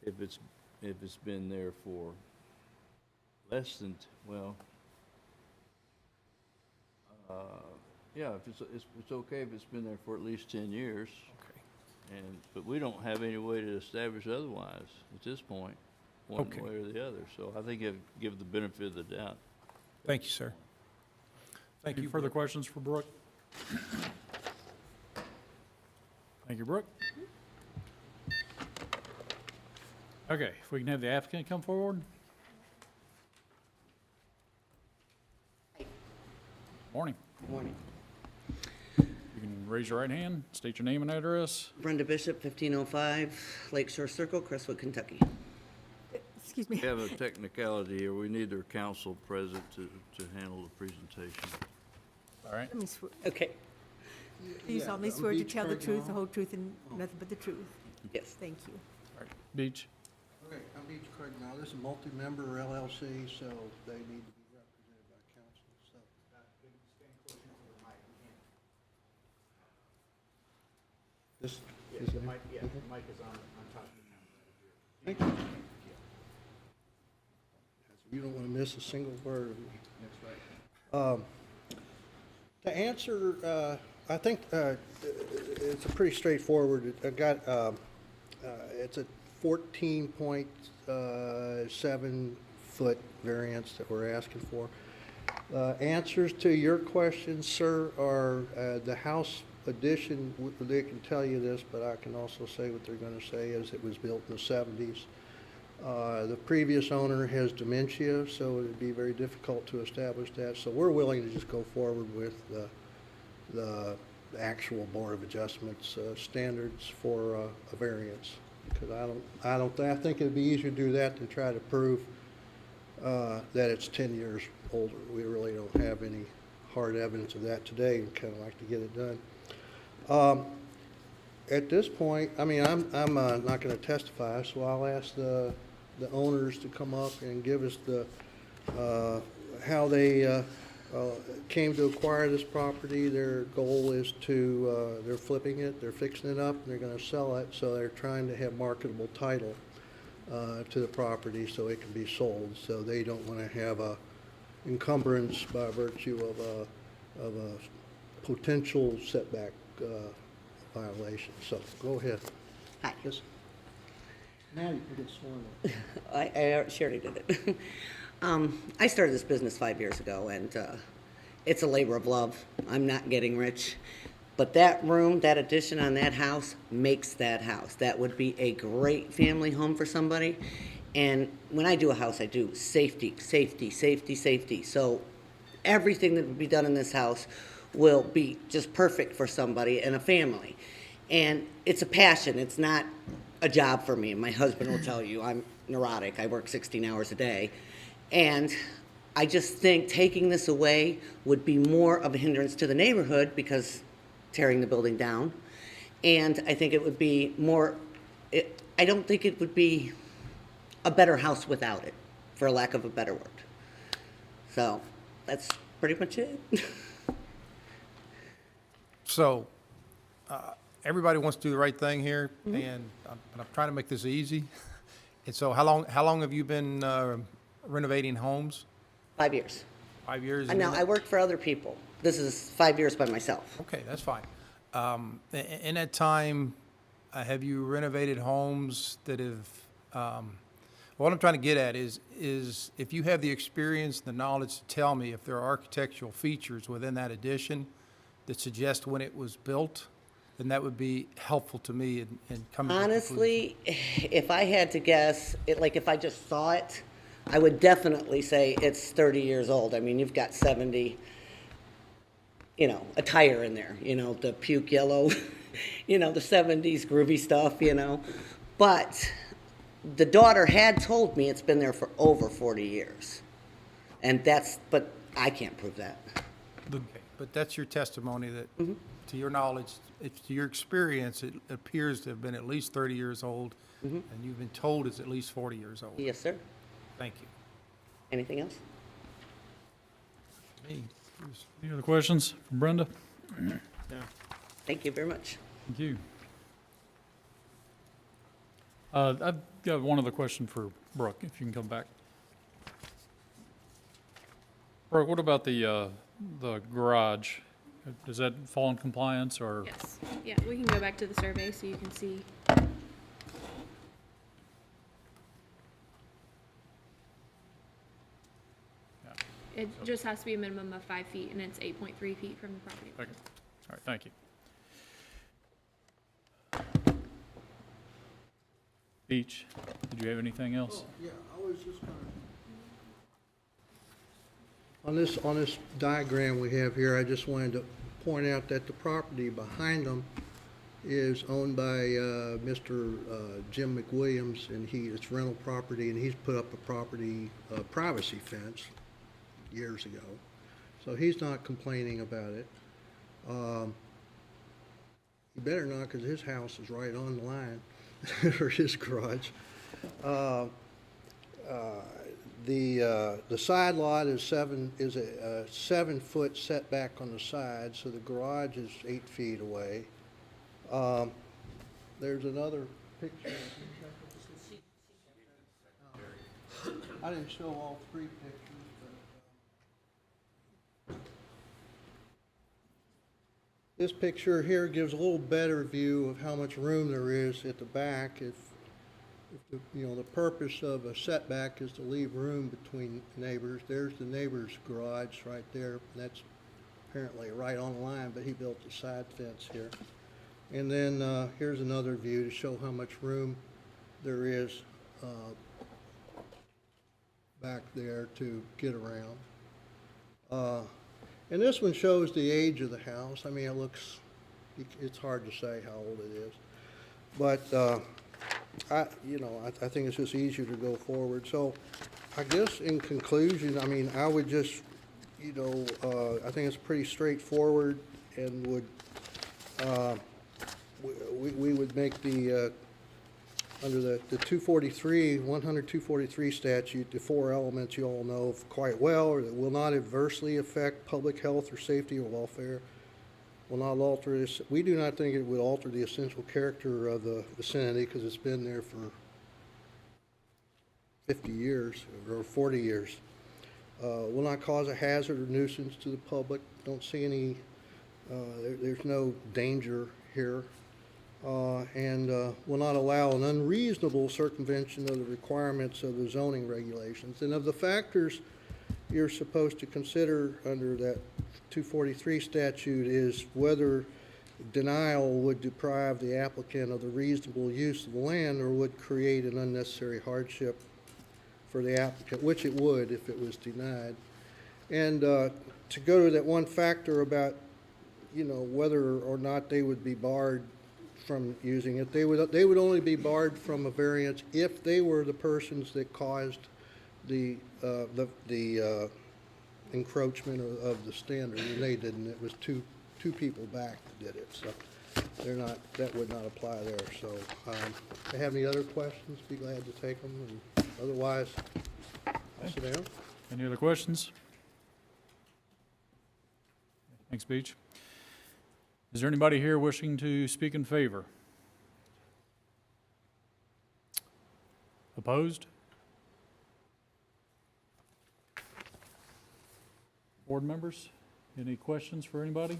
If it's been there for less than, yeah, if it's okay if it's been there for at least 10 years. Okay. But we don't have any way to establish otherwise at this point, one Okay. way or the other. So I think you give the benefit of the doubt. Thank you, sir. Thank Any you. further questions for Brooke? Thank you, Brooke. Okay, if we can have the applicant come forward. Morning. Morning. You can raise your right hand, state your name and address. Brenda Bishop, 1505 Lakeshore Circle, Crestwood, Kentucky. Excuse me. We have a technicality here. We need their counsel present to handle the presentation. All right. Let me swear. Okay, Do you solemnly I'm swear to Beach tell the Craig truth, the Long. whole truth, and nothing but the truth? yes. Thank you. All right. Beach. Okay, I'm Beach Craig now. This is a multi-member LLC, so they need to be represented by counsel, so. This, is it? mic is on top of Thank you. You don't want to miss a single word of me. That's right. To answer, I think it's a pretty straightforward. I got, it's a 14.7-foot variance that we're asking for. Answers to your questions, sir, are the house addition, they can tell you this, but I can also say what they're going to say is it was built in the 70s. The previous owner has dementia, so it would be very difficult to establish that. So we're willing to just go forward with the actual Board of Adjustments standards for a variance. Because I think it'd be easier to do that than try to prove that it's 10 years older. We really don't have any hard evidence of that today, and kind of like to get it done. At this point, I mean, I'm not going to testify, so I'll ask the owners to come up and give us the how they came to acquire this property. Their goal is to they're flipping it, they're fixing it up, and they're going to sell it. So they're trying to have marketable title to the property so it can be sold. So they don't want to have a encumbrance by virtue of a potential setback violation. So go ahead. Hi. Yes. Now you can get sworn in. She already did it. I started this business 5 years ago, and it's a labor of love. I'm not getting rich. But that room, that addition on that house makes that house. That would be a great family home for somebody. And when I do a house, I do safety, safety, safety, safety. So everything that would be done in this house will be just perfect for somebody and a family. And it's a passion. It's not a job for me. My husband will tell you I'm neurotic. I work 16 hours a day. And I just think taking this away would be more of a hindrance to the neighborhood because tearing the building down. And I think it would be more, I don't think it would be a better house without it, for lack of a better word. So that's pretty much it. So, everybody wants to do the right thing here, and I'm trying to make this easy. And so how long have you been renovating homes? 5 years. 5 years? And now I work for other people. This is 5 years by myself. Okay, that's fine. In that time, have you renovated homes that have, what I'm trying to get at is if you have the experience, the knowledge to tell me if there are architectural features within that addition that suggest when it was built, then that would be helpful to me in coming to a conclusion. Honestly, if I had to guess, like if I just saw it, I would definitely say it's 30 years old. I mean, you've got 70, attire in there, the puke yellow, the 70s groovy stuff, But the daughter had told me it's been there for over 40 years. But I can't prove that. Okay, but that's your testimony that, to your knowledge, to your experience, it appears to have been at least 30 years old, and you've been told it's at least 40 years old. Yes, sir. Thank you. Anything else? Me. Any other questions from Brenda? Thank you very much. Thank you. I've got one other question for Brooke, if you can come back. Brooke, what about the garage? Does that fall in compliance, or? Yes, yeah, we can go back to the survey so you can see. It just has to be a minimum of 5 feet, and it's 8.3 feet from the property line. Okay, all right, thank you. Beach, did you have anything else? Yeah, I was just on this diagram we have here, I just wanted to point out that the property behind them is owned by Mr. Jim McWilliams, and it's rental property, and he's put up a privacy fence years ago. So he's not complaining about it. He better not, because his house is right on the line, or his garage. The side lot is a 7-foot setback on the side, so the garage is 8 feet away. There's another picture. I didn't show all 3 pictures, but this picture here gives a little better view of how much room there is at the back. If the purpose of a setback is to leave room between neighbors. There's the neighbor's garage right there. That's apparently right on the line, but he built a side fence here. And then here's another view to show how much room there is back there to get around. And this one shows the age of the house. I mean, it's hard to say how old it is. But I think it's just easier to go forward. So I guess in conclusion, I mean, I would just, I think it's pretty straightforward, and we would make under the 243 statute, the 4 elements you all know quite well, or that will not adversely affect public health or safety or welfare, will not alter this. We do not think it would alter the essential character of the vicinity, because it's been there for 50 years or 40 years. Will not cause a hazard or nuisance to the public. Don't see any, there's no danger here. And will not allow an unreasonable circumvention of the requirements of the zoning regulations. And of the factors you're supposed to consider under that 243 statute is whether denial would deprive the applicant of the reasonable use of the land, or would create an unnecessary hardship for the applicant, which it would if it was denied. And to go to that one factor about, whether or not they would be barred from using it, they would only be barred from a variance if they were the persons that caused the encroachment of the standard, and they didn't. It was two people back that did it, so that would not apply there. So if you have any other questions, be glad to take them, and otherwise, I'll sit down. Any other questions? Thanks, Beach. Is there anybody here wishing to speak in favor? Opposed? Board members, any questions for anybody?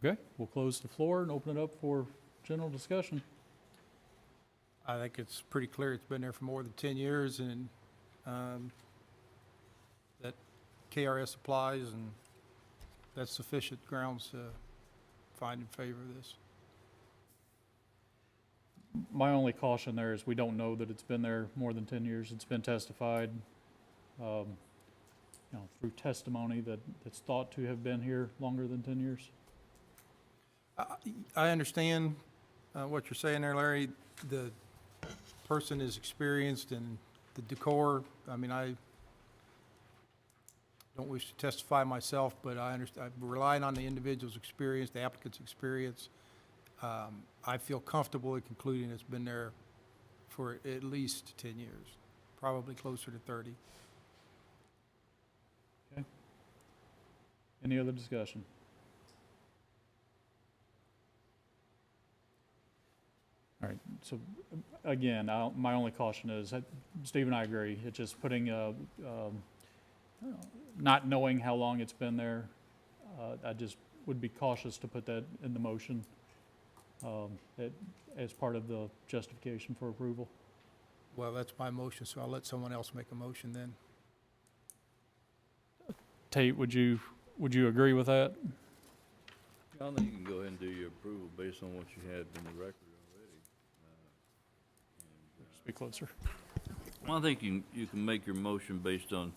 Okay, we'll close the floor and open it up for general discussion. I think it's pretty clear it's been there for more than 10 years, and that KRS applies, and that's sufficient grounds to find in favor of this. My only caution there is we don't know that it's been there more than 10 years. It's been testified, through testimony that it's thought to have been here longer than 10 years. I understand what you're saying there, Larry. The person is experienced in the decor. I mean, I don't wish to testify myself, but I understand. I'm relying on the individual's experience, the applicant's experience. I feel comfortable in concluding it's been there for at least 10 years, probably closer to 30. Okay. Any other discussion? All right, so again, my only caution is, Steve and I agree, it's just putting, not knowing how long it's been there, I just would be cautious to put that in the motion as part of the justification for approval. Well, that's my motion, so I'll let someone else make a motion then. Tate, would you agree with that? I think you can go ahead and do your approval based on what you had in the record already. Speak closer. Well, I think you can make your motion based on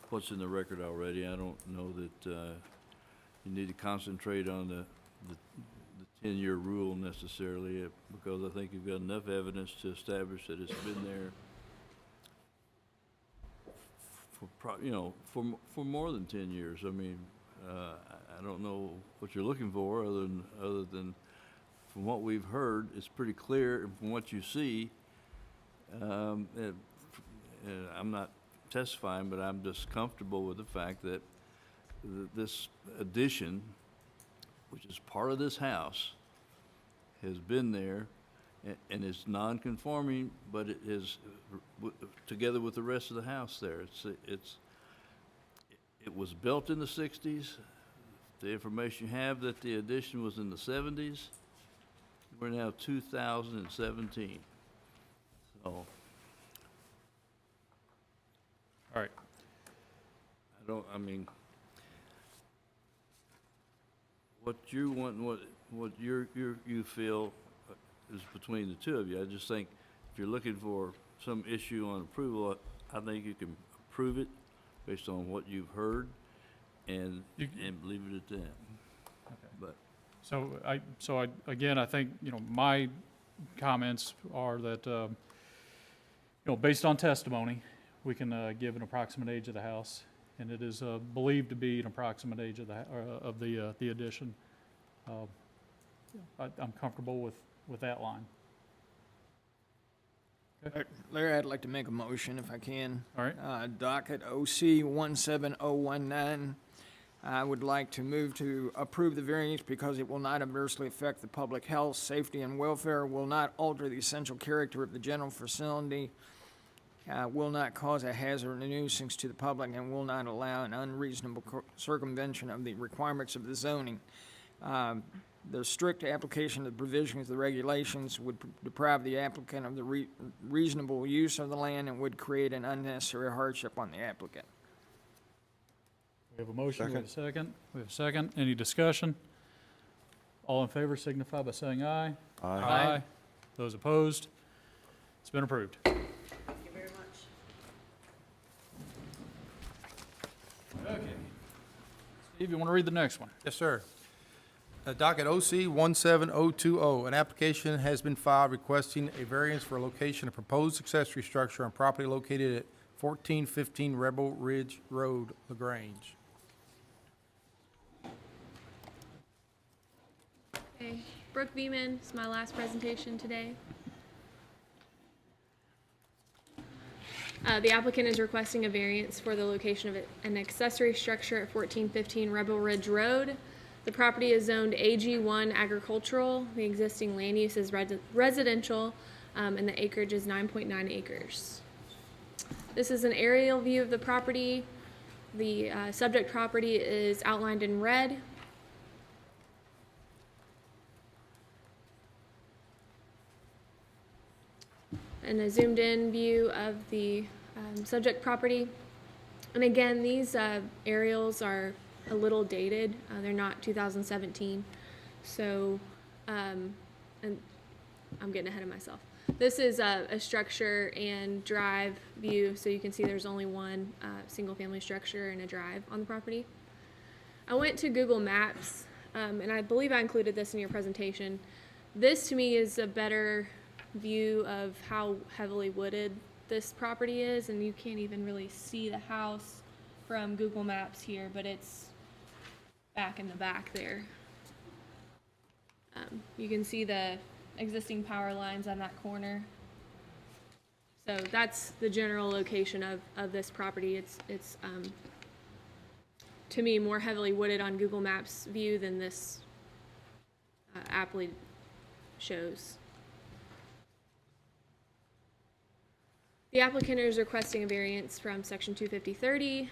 what's in the record already. I don't know that you need to concentrate on the 10-year rule necessarily, because I think you've got enough evidence to establish that it's been there for more than 10 years. I mean, I don't know what you're looking for other than from what we've heard, it's pretty clear, and from what you see, I'm not testifying, but I'm just comfortable with the fact that this addition, which is part of this house, has been there and is non-conforming, but it is together with the rest of the house there. It was built in the 60s. The information you have that the addition was in the 70s. We're now 2017. So, All right. What you want and what you feel is between the two of you. I just think if you're looking for some issue on approval, I think you can approve it based on what you've heard and leave it at that. But Again, I think, my comments are that, based on testimony, we can give an approximate age of the house, and it is believed to be an approximate age of the addition. I'm comfortable with that line. Larry, I'd like to make a motion if I can. All right. Docket OC 17019. I would like to move to approve the variance because it will not adversely affect the public health, safety, and welfare, will not alter the essential character of the general facility, will not cause a hazard or nuisance to the public, and will not allow an unreasonable circumvention of the requirements of the zoning. The strict application of the provisions of the regulations would deprive the applicant of the reasonable use of the land and would create an unnecessary hardship on the applicant. We have a motion, we have a second. We have a second. Any discussion? All in favor signify by saying aye. Aye. Those opposed? It's been approved. Thank you very much. Okay. Steve, you want to read the next one? Yes, sir. Docket OC 17020, an application has been filed requesting a variance for a location of proposed accessory structure on property located at 1415 Rebel Ridge Road, LaGrange. Okay, Brooke Beeman, it's my last presentation today. The applicant is requesting a variance for the location of an accessory structure at 1415 Rebel Ridge Road. The property is zoned AG1 agricultural. The existing land use is residential, and the acreage is 9.9 acres. This is an aerial view of the property. The subject property is outlined in red. And a zoomed in view of the subject property. And again, these aerials are a little dated. They're not 2017. So, and I'm getting ahead of myself. This is a structure and drive view, so you can see there's only one single-family structure and a drive on the property. I went to Google Maps, and I believe I included this in your presentation. This, to me, is a better view of how heavily wooded this property is, and you can't even really see the house from Google Maps here, but it's back in the back there. You can see the existing power lines on that corner. So that's the general location of this property. It's to me more heavily wooded on Google Maps view than this aptly shows. The applicant is requesting a variance from section 250-30,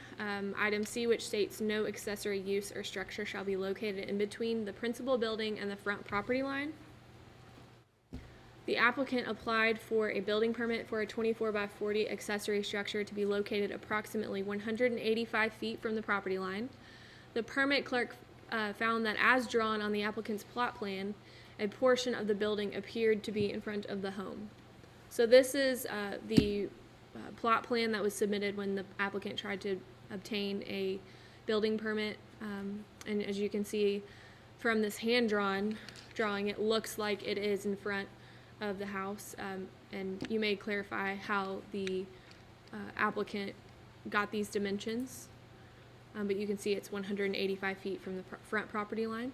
item C, which states no accessory use or structure shall be located in between the principal building and the front property line. The applicant applied for a building permit for a 24 by 40 accessory structure to be located approximately 185 feet from the property line. The permit clerk found that as drawn on the applicant's plot plan, a portion of the building appeared to be in front of the home. So this is the plot plan that was submitted when the applicant tried to obtain a building permit And as you can see from this hand-drawn drawing, it looks like it is in front of the house. And you may clarify how the applicant got these dimensions. But you can see it's 185 feet from the front property line.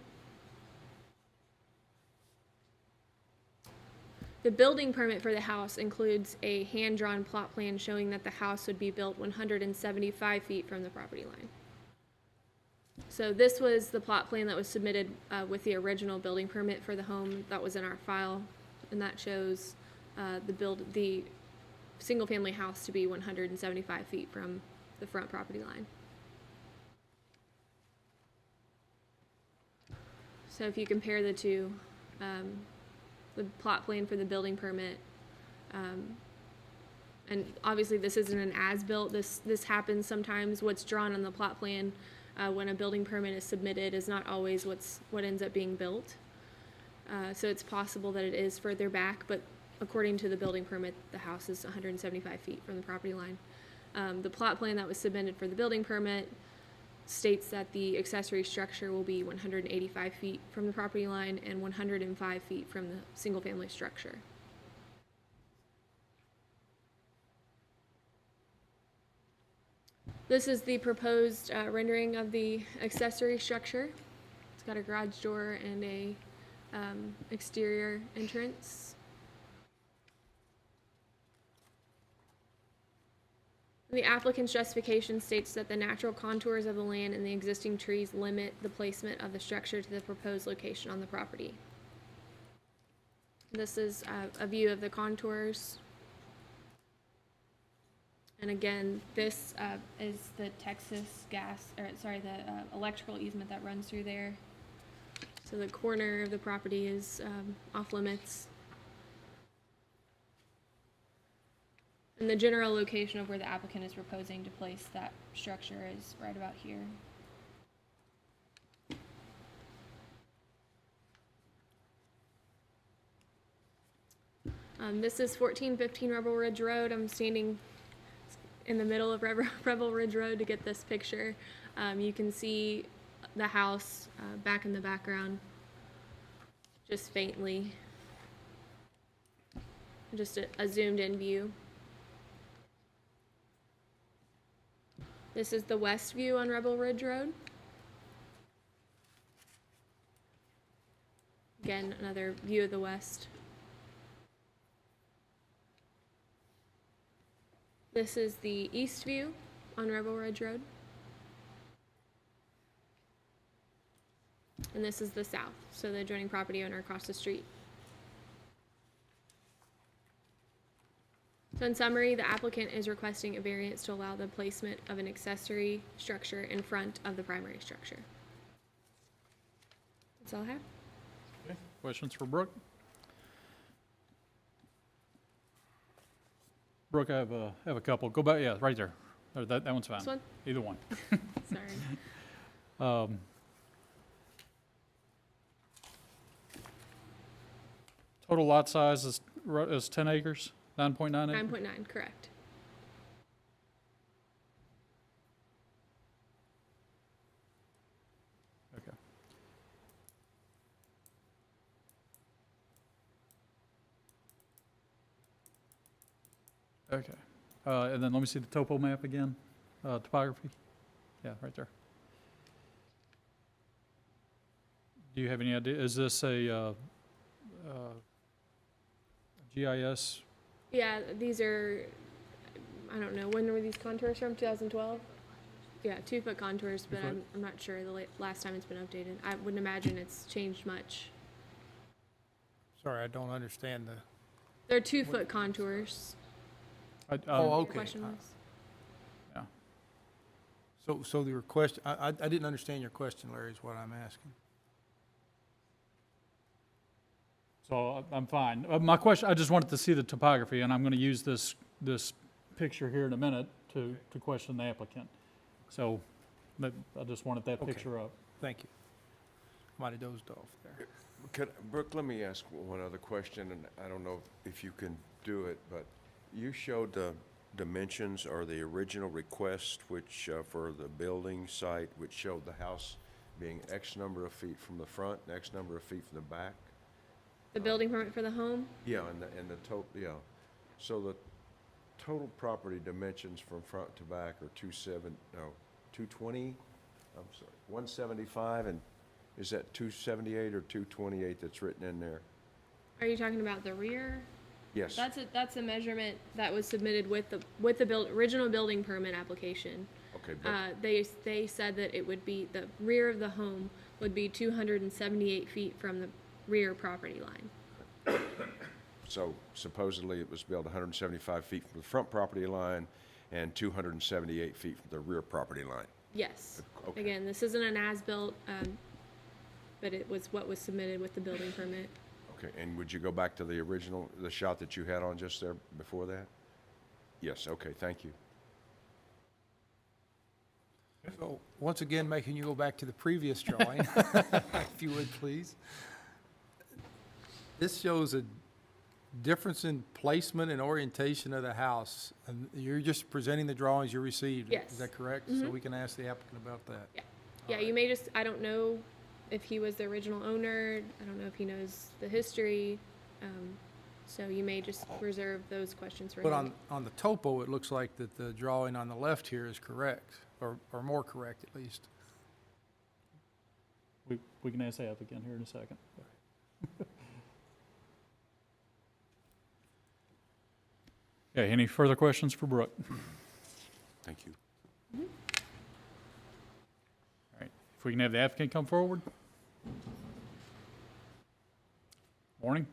The building permit for the house includes a hand-drawn plot plan showing that the house would be built 175 feet from the property line. So this was the plot plan that was submitted with the original building permit for the home that was in our file, and that shows the single-family house to be 175 feet from the front property line. So if you compare the two, the plot plan for the building permit, and obviously this isn't an as-built, this happens sometimes. What's drawn on the plot plan when a building permit is submitted is not always what ends up being built. So it's possible that it is further back, but according to the building permit, the house is 175 feet from the property line. The plot plan that was submitted for the building permit states that the accessory structure will be 185 feet from the property line and 105 feet from the single-family structure. This is the proposed rendering of the accessory structure. It's got a garage door and a exterior entrance. The applicant's justification states that the natural contours of the land and the existing trees limit the placement of the structure to the proposed location on the property. This is a view of the contours. And again, this is the electrical easement that runs through there. So the corner of the property is off limits. And the general location of where the applicant is proposing to place that structure is right about here. This is 1415 Rebel Ridge Road. I'm standing in the middle of Rebel Ridge Road to get this picture. You can see the house back in the background, just faintly. Just a zoomed in view. This is the west view on Rebel Ridge Road. Again, another view of the west. This is the east view on Rebel Ridge Road. And this is the south, so the adjoining property owner across the street. So in summary, the applicant is requesting a variance to allow the placement of an accessory structure in front of the primary structure. That's all I have. Okay. Questions for Brooke? Brooke, I have a couple. Go back, yeah, right there. That one's fine. This one? Either one. Sorry. Total lot size is 10 acres, 9.9 acres? 9.9, correct. Okay. Okay. And then let me see the topo map again, topography. Yeah, right there. Do you have any idea, is this a GIS? Yeah, these are, I don't know, when were these contours from, 2012? Yeah, 2-foot contours, but 2 foot. I'm not sure the last time it's been updated. I wouldn't imagine it's changed much. Sorry, I don't understand the, They're 2-foot contours. oh, Your okay. question was? Yeah. So the request, I didn't understand your question, Larry, is what I'm asking. So I'm fine. My question, I just wanted to see the topography, and I'm going to use this picture here in a minute to question the applicant. So I just wanted that Okay. picture up. Thank you. Might have dozed off there. Brooke, let me ask one other question, and I don't know if you can do it, but you showed the dimensions or the original request, which for the building site, which showed the house being X number of feet from the front, and X number of feet from the back? The building permit for the home? Yeah, and the total, yeah. So the total property dimensions from front to back are 220, I'm sorry, 175, and is that 278 or 228 that's written in there? Are you talking about the rear? Yes. That's a measurement that was submitted with the original building permit application. Okay, but, They said that it would be, the rear of the home would be 278 feet from the rear property line. so supposedly it was built 175 feet from the front property line and 278 feet from the rear property line. Yes. Okay. Again, this isn't an as-built, but it was what was submitted with the building permit. Okay, and would you go back to the original, the shot that you had on just there before that? Yes, okay, thank you. So, once again, making you go back to the previous drawing, if you would, please. This shows a difference in placement and orientation of the house. And you're just presenting the drawings you received? Yes. Is that correct? So we can ask the applicant about that? Yeah. Yeah, you may just, I don't know if he was the original owner. I don't know if he knows the history. So you may just reserve those questions for But him. on the topo, it looks like that the drawing on the left here is correct, or more correct at least. We can ask the applicant here in a second. Okay, any further questions for Brooke? Thank you. All right, if we can have the applicant come forward. Morning.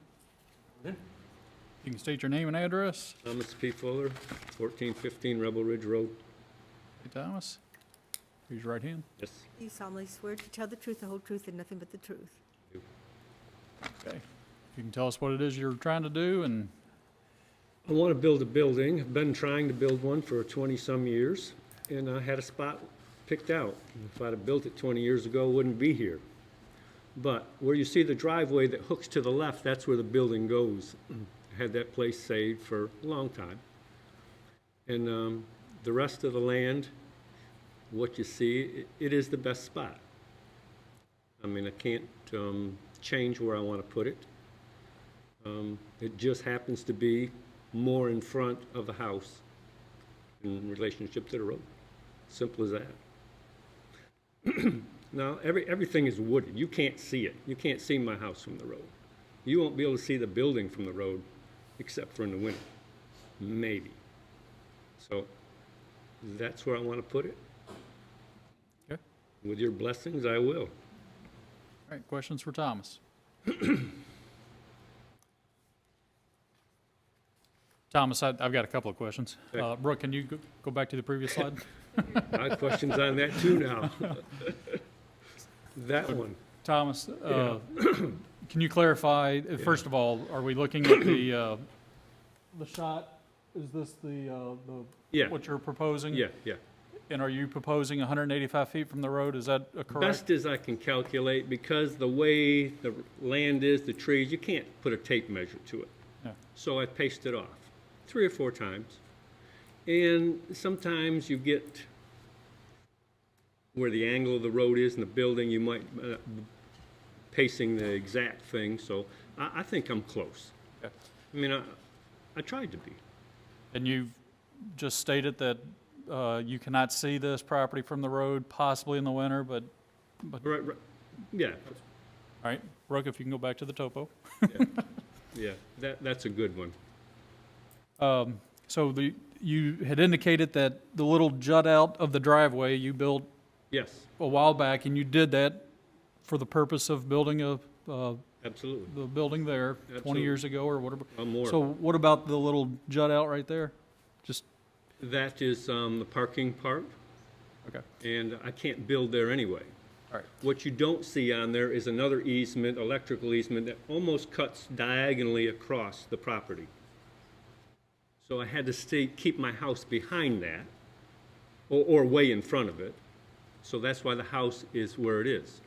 You can state your name and address. Thomas P. Fuller, 1415 Rebel Ridge Road. Hey, Thomas. Raise your right hand. Yes. Do you solemnly swear to tell the truth, the whole truth, and nothing but the truth? Okay. If you can tell us what it is you're trying to do and I want to build a building. I've been trying to build one for 20-some years, and I had a spot picked out. If I'd have built it 20 years ago, I wouldn't be here. But where you see the driveway that hooks to the left, that's where the building goes. I had that place saved for a long time. And the rest of the land, what you see, it is the best spot. I mean, I can't change where I want to put it. It just happens to be more in front of the house in relationship to the road. Simple as that. Now, everything is wooded. You can't see it. You can't see my house from the road. You won't be able to see the building from the road except for in the winter. Maybe. So that's where I want to put it. Okay. With your blessings, I will. all right, questions for Thomas? Thomas, I've got a couple of questions. Okay. Brooke, can you go back to the previous slide? I have questions on that too now. That one. Thomas, can you clarify, first of all, are we looking at the shot? Is this Yeah. what you're proposing? Yeah, yeah. And are you proposing 185 feet from the road? Is that correct? Best as I can calculate, because the way the land is, the trees, you can't put a tape measure to it. Yeah. So I paced it off 3 or 4 times. And sometimes you get where the angle of the road is in the building, you might pacing the exact thing, so I think I'm close. Okay. I mean, I tried to be. And you've just stated that you cannot see this property from the road, possibly in the winter, but, Right, yeah, all right, Brooke, if you can go back to the topo. yeah, that's a good one. So you had indicated that the little jut out of the driveway you built Yes, a while back, and you did that for the purpose of building absolutely. the building there 20 Absolutely. years ago or whatever. More. So what about the little jut out right there? Just, That is the parking part, okay, and I can't build there anyway. all right. What you don't see on there is another easement, electrical easement, that almost cuts diagonally across the property. So I had to keep my house behind that, or way in front of it. So that's why the house is where it is.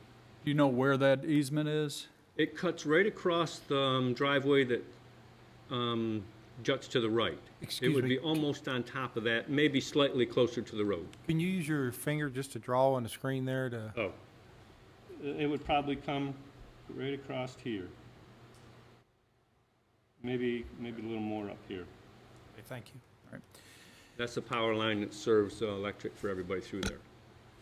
Do you know where that easement is? It cuts right across the driveway that juts to the right. Excuse It would me. be almost on top of that, maybe slightly closer to the road. Can you use your finger just to draw on the screen there to? Oh, it would probably come right across here. Maybe a little more up here. Okay, thank you. That's the power line that serves electric for everybody through there.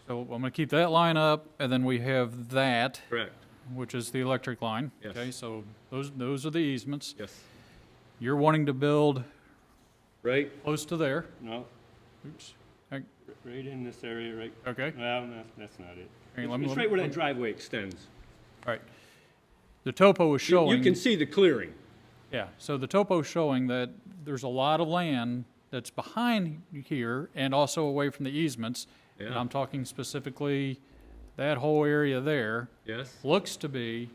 So I'm gonna keep that line up, and then we have that, Correct. which is the electric line. Yes. Okay, so those are the easements. Yes. You're wanting to build Right? close to there. No, Oops. Hang- right in this area, right? Okay, Well, no, that's not it. Hang on, It's let me- it's let right me- where that driveway extends. all right. The topo is showing. You can see the clearing. Yeah, so the topo's showing that there's a lot of land that's behind here and also away from the easements. And Yeah. I'm talking specifically that whole area there Yes? looks to be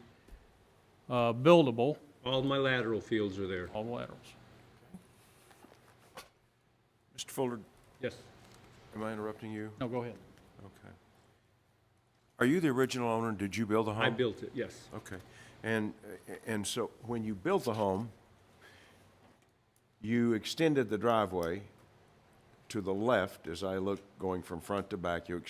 buildable, All my lateral fields are there. all the laterals. Mr. Fuller, Yes. am I interrupting you? No, go ahead. Okay. Are you the original owner? Did you build the home? I built it, yes. Okay. And so when you built the home, you extended the driveway to the left, as I look going from front to back. You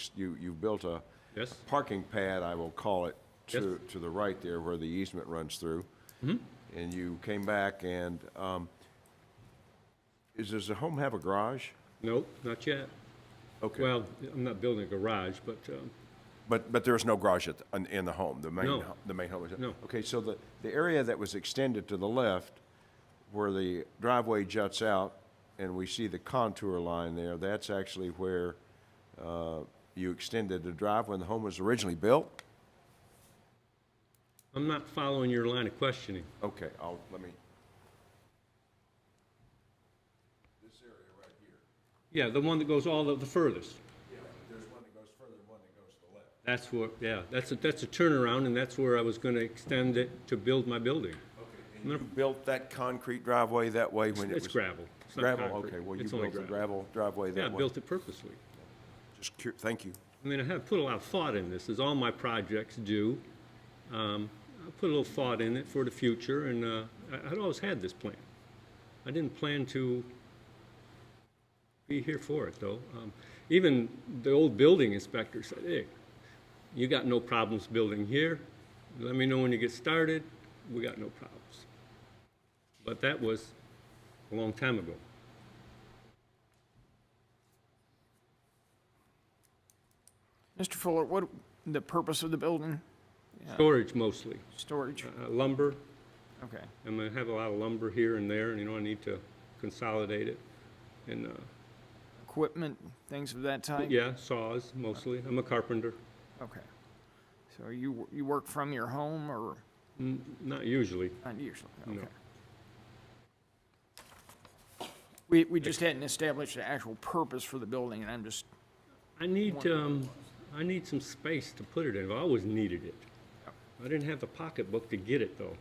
built a Yes? parking pad, I will call it, Yes. to the right there where the easement runs through. Mhm. And you came back and, does the home have a garage? Nope, not yet. Okay. Well, I'm not building a garage, but, But there's no garage in the home, the main, No. the main home is? No. Okay, so the area that was extended to the left, where the driveway juts out, and we see the contour line there, that's actually where you extended the drive when the home was originally built? I'm not following your line of questioning. Okay, let me. This area right here. Yeah, the one that goes all the furthest. Yeah, there's one that goes further, one that goes to the left. That's what, yeah, that's a turnaround, and that's where I was gonna extend it to build my building. Okay, and you built that concrete driveway that way when it was? It's gravel. It's not Gravel, concrete. okay, well, you It's only built the gravel driveway that way? Yeah, I built it purposely. Thank you. I mean, I have put a lot of thought in this, as all my projects do. I put a little thought in it for the future, and I'd always had this plan. I didn't plan to be here for it, though. Even the old building inspector said, hey, you got no problems building here. Let me know when you get started. We got no problems. But that was a long time ago. Mr. Fuller, what, the purpose of the building? Storage mostly. Storage? Lumber. Okay. I'm gonna have a lot of lumber here and there, and I need to consolidate it. And, Equipment, things of that type? yeah, saws mostly. I'm a carpenter. Okay. So you work from your home or Not usually. not usually? No. Okay. We just hadn't established the actual purpose for the building, and I'm just, I need some space to put it in. I've always needed it. I didn't have the pocketbook to get it, though.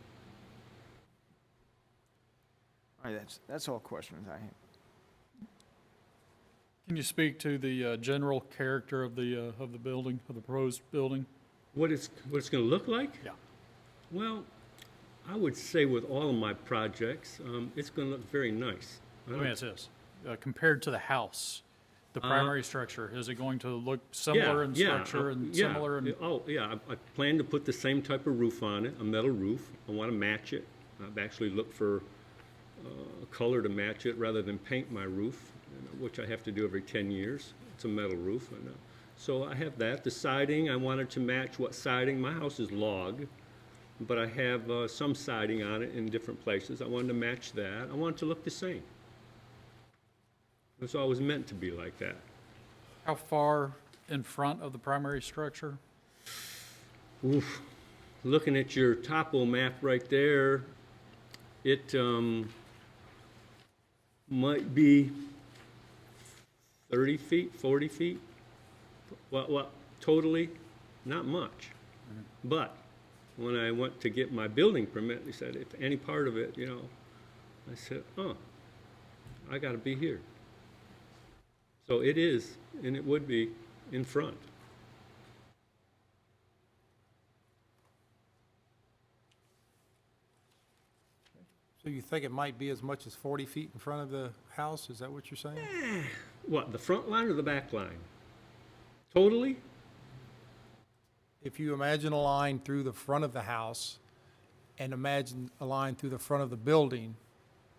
all right, that's all questions I have. Can you speak to the general character of the building, of the proposed building? What it's gonna look like? Yeah. Well, I would say with all of my projects, it's gonna look very nice. Let me ask this, compared to the house, the primary structure, is it going to look similar in structure and yeah. similar in? Oh, yeah, I plan to put the same type of roof on it, a metal roof. I want to match it. I've actually looked for a color to match it rather than paint my roof, which I have to do every 10 years. It's a metal roof. And, so I have that. The siding, I wanted to match what siding. My house is log, but I have some siding on it in different places. I wanted to match that. I want it to look the same. It's always meant to be like that. How far in front of the primary structure? Oof. Looking at your topo map right there, it might be 30 feet, 40 feet. Well, totally, not much. But when I went to get my building permit, they said, if any part of it, I said, oh, I got to be here. So it is, and it would be in front. So you think it might be as much as 40 feet in front of the house? Is that what you're saying? What, the front line or the back line? Totally? if you imagine a line through the front of the house and imagine a line through the front of the building,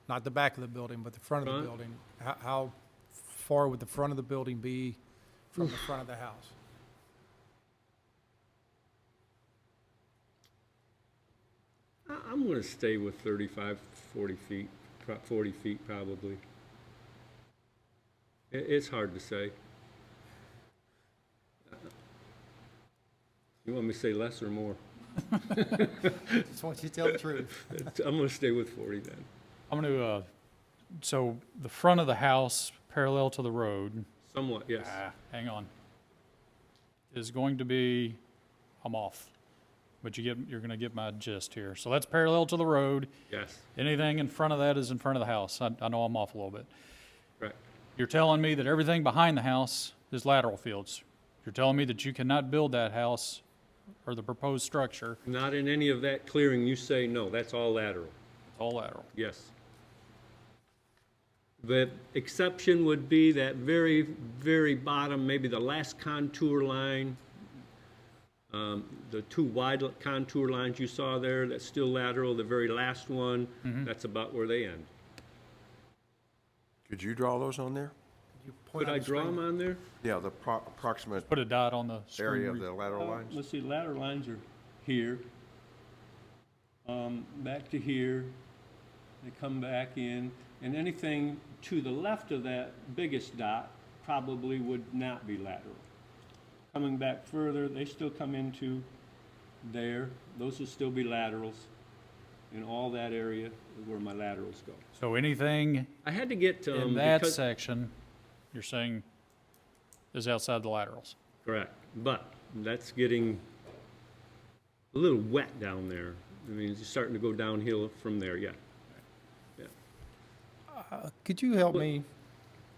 not the back of the building, but the front of the Front? building, how far would the front of the building be from the front of the house? I'm gonna stay with 35, 40 feet, 40 feet probably. It's hard to say. You want me to say less or more? Just want you to tell the truth. I'm gonna stay with 40 then. I'm going to, so the front of the house parallel to the road, Somewhat, yes. hang on, is going to be, I'm off. But you're going to get my gist here. So that's parallel to the road. Yes, Anything in front of that is in front of the house. I know I'm off a little bit. right. You're telling me that everything behind the house is lateral fields. You're telling me that you cannot build that house or the proposed structure, Not in any of that clearing, you say no, that's all lateral, all lateral. yes. The exception would be that very, very bottom, maybe the last contour line, the two wide contour lines you saw there, that's still lateral, the very last one, that's about where they end. Could you draw those on there? You point Could on I the draw screen. them on there? Yeah, the approximate Put a dot on the area of screen. the lateral lines? Let's see, lateral lines are here, back to here, they come back in, and anything to the left of that biggest dot probably would not be lateral. Coming back further, they still come into there, those would still be laterals, and all that area is where my laterals go. So anything I had to get, in that because, section, you're saying is outside the laterals. correct, but that's getting a little wet down there. I mean, it's starting to go downhill from there, yeah. Could you help me?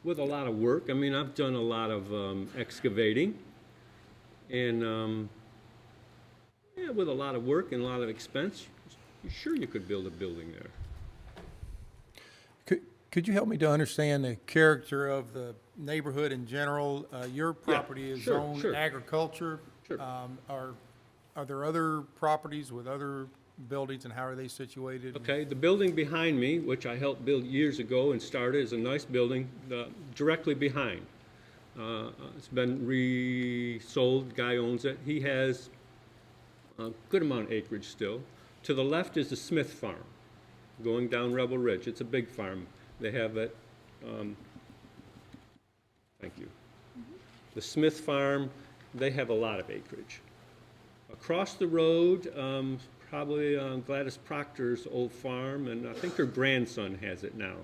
With a lot of work. I mean, I've done a lot of excavating, and yeah, with a lot of work and a lot of expense, sure you could build a building there. Could you help me to understand the character of the neighborhood in general? Your property is sure, zoned sure. agriculture. Sure. Are there other properties with other buildings, and how are they situated? Okay, the building behind me, which I helped build years ago and started, is a nice building directly behind. It's been resold, the guy owns it. He has a good amount of acreage still. To the left is the Smith Farm, going down Rebel Ridge. It's a big farm. They have it, thank you. The Smith Farm, they have a lot of acreage. Across the road, probably Gladys Proctor's old farm, and I think her grandson has it now.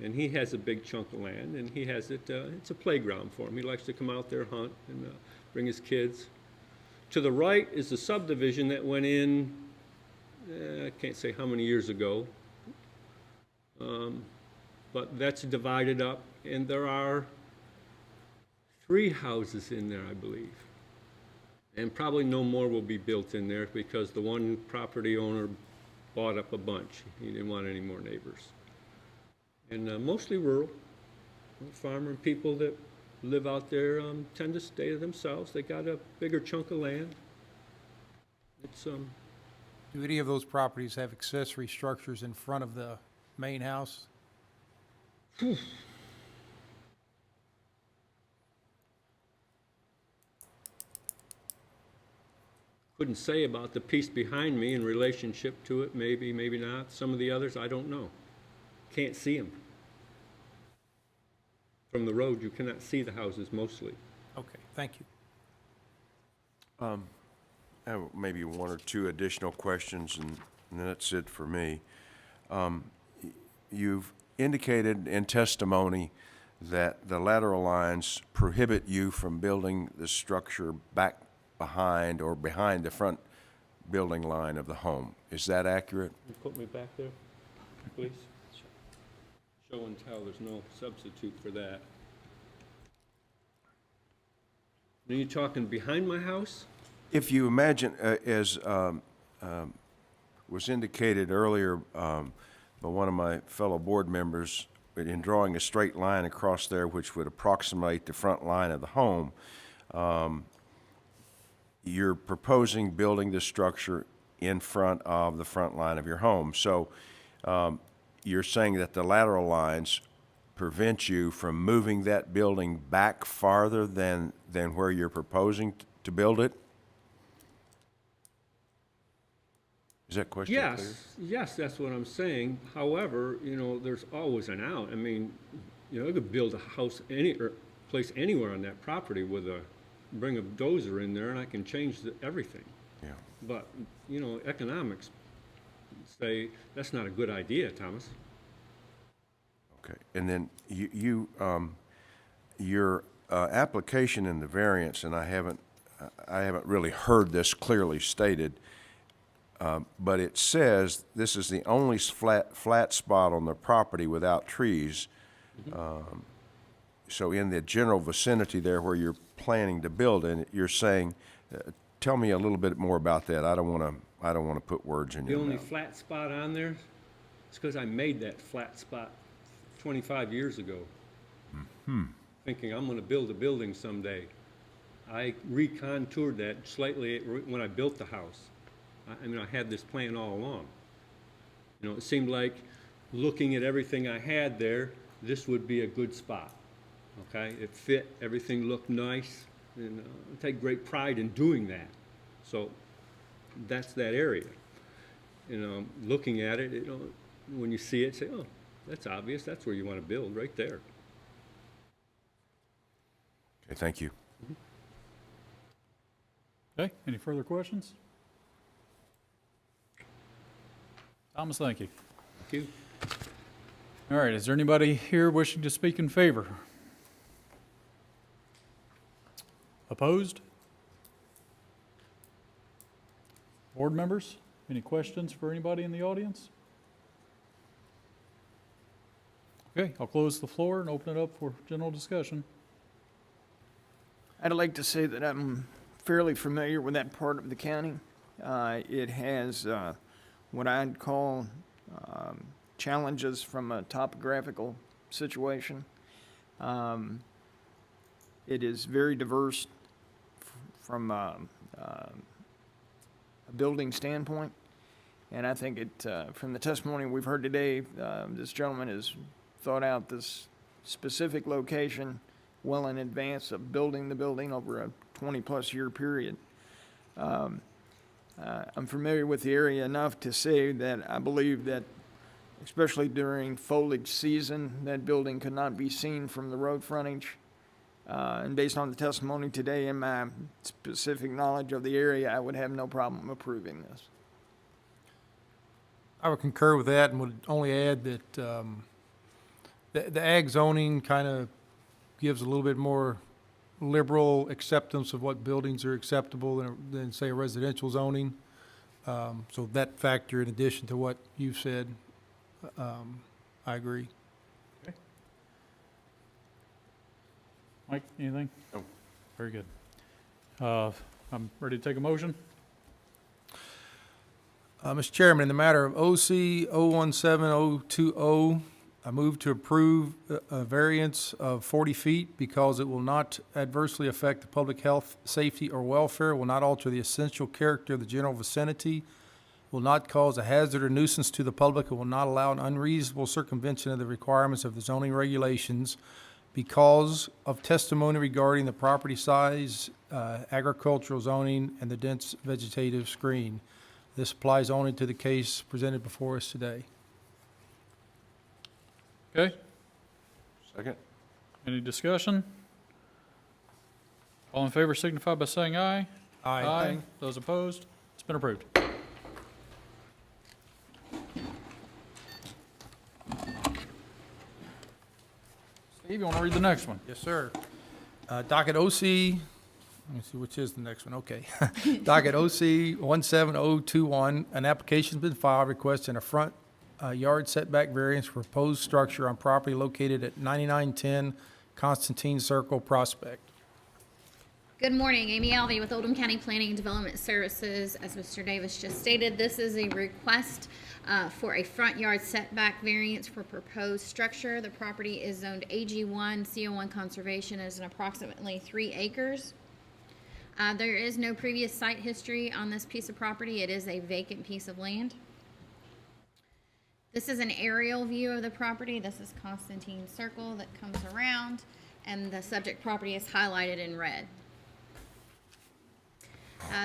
And he has a big chunk of land, and he has it, it's a playground for him. He likes to come out there, hunt, and bring his kids. To the right is the subdivision that went in, I can't say how many years ago, but that's divided up, and there are 3 houses in there, I believe. And probably no more will be built in there because the one property owner bought up a bunch. He didn't want any more neighbors. And mostly rural. Farmer people that live out there tend to stay to themselves. They got a bigger chunk of land. It's, Do any of those properties have accessory structures in front of the main house? couldn't say about the piece behind me in relationship to it, maybe, maybe not. Some of the others, I don't know. Can't see them. From the road, you cannot see the houses mostly. Okay, thank you. I have maybe 1 or 2 additional questions, and that's it for me. You've indicated in testimony that the lateral lines prohibit you from building the structure back behind or behind the front building line of the home. Is that accurate? You put me back there, please. Show and tell, there's no substitute for that. Are you talking behind my house? If you imagine, as was indicated earlier by one of my fellow board members, in drawing a straight line across there which would approximate the front line of the home, you're proposing building this structure in front of the front line of your home. So you're saying that the lateral lines prevent you from moving that building back farther than where you're proposing to build it? Is that question clear? Yes, that's what I'm saying. However, there's always an out. I mean, I could build a house or place anywhere on that property bring a dozer in there and I can change everything. Yeah. But, economics say that's not a good idea, Thomas. Okay, and then your application in the variance, and I haven't really heard this clearly stated, but it says this is the only flat spot on the property without trees. So in the general vicinity there where you're planning to build, and you're saying, tell me a little bit more about that. I don't want to put words in The your only mouth. flat spot on there is because I made that flat spot 25 years ago. Thinking I'm going to build a building someday. I recontoured that slightly when I built the house. I had this plan all along. It seemed like looking at everything I had there, this would be a good spot. Okay, it fit, everything looked nice, and I take great pride in doing that. So that's that area. Looking at it, when you see it, say, oh, that's obvious, that's where you want to build, right there. Okay, thank you. Okay, any further questions? Thomas, thank you. Thank you. All right, is there anybody here wishing to speak in favor? Opposed? Board members, any questions for anybody in the audience? Okay, I'll close the floor and open it up for general discussion. I'd like to say that I'm fairly familiar with that part of the county. It has what I'd call challenges from a topographical situation. It is very diverse from a building standpoint, and I think from the testimony we've heard today, this gentleman has thought out this specific location well in advance of building the building over a 20-plus year period. I'm familiar with the area enough to say that I believe that, especially during foliage season, that building could not be seen from the road frontage. And based on the testimony today and my specific knowledge of the area, I would have no problem approving this. I would concur with that and would only add that the ag zoning kind of gives a little bit more liberal acceptance of what buildings are acceptable than say, a residential zoning. So that factor, in addition to what you said, I agree. Mike, anything? No. Very good. I'm ready to take a motion. Mr. Chairman, in the matter of OC 017020, I move to approve a variance of 40 feet because it will not adversely affect the public health, safety, or welfare, will not alter the essential character of the general vicinity, will not cause a hazard or nuisance to the public, and will not allow an unreasonable circumvention of the requirements of the zoning regulations because of testimony regarding the property size, agricultural zoning, and the dense vegetative screen. This applies only to the case presented before us today. Okay, Second? any discussion? All in favor signify by saying aye. Aye. Those opposed? It's been approved. Steve, you want to read the next one? Yes, sir. Docket OC, let me see, which is the next one, okay. Docket OC 17021, an application's been filed requesting a front yard setback variance for proposed structure on property located at 9910 Constantine Circle, Prospect. Good morning, Amy Alvey with Oldham County Planning and Development Services. As Mr. Davis just stated, this is a request for a front yard setback variance for proposed structure. The property is zoned AG1, CO1 conservation, is an approximately 3 acres. There is no previous site history on this piece of property. It is a vacant piece of land. This is an aerial view of the property. This is Constantine Circle that comes around, and the subject property is highlighted in red.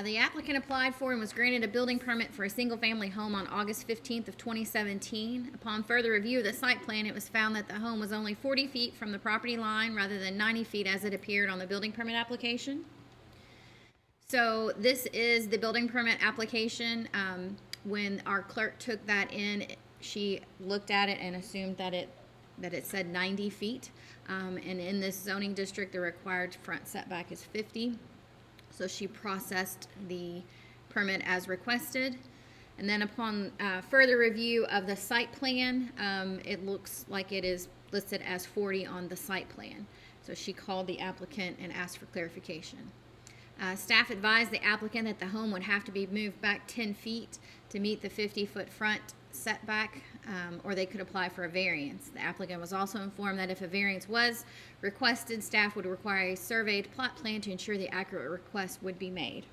The applicant applied for and was granted a building permit for a single-family home on August 15th of 2017. Upon further review of the site plan, it was found that the home was only 40 feet from the property line rather than 90 feet as it appeared on the building permit application. So this is the building permit application. When our clerk took that in, she looked at it and assumed that it said 90 feet. And in this zoning district, the required front setback is 50. So she processed the permit as requested. And then upon further review of the site plan, it looks like it is listed as 40 on the site plan. So she called the applicant and asked for clarification. Staff advised the applicant that the home would have to be moved back 10 feet to meet the 50-foot front setback, or they could apply for a variance. The applicant was also informed that if a variance was requested, staff would require a surveyed plot plan to ensure the accurate request would be made.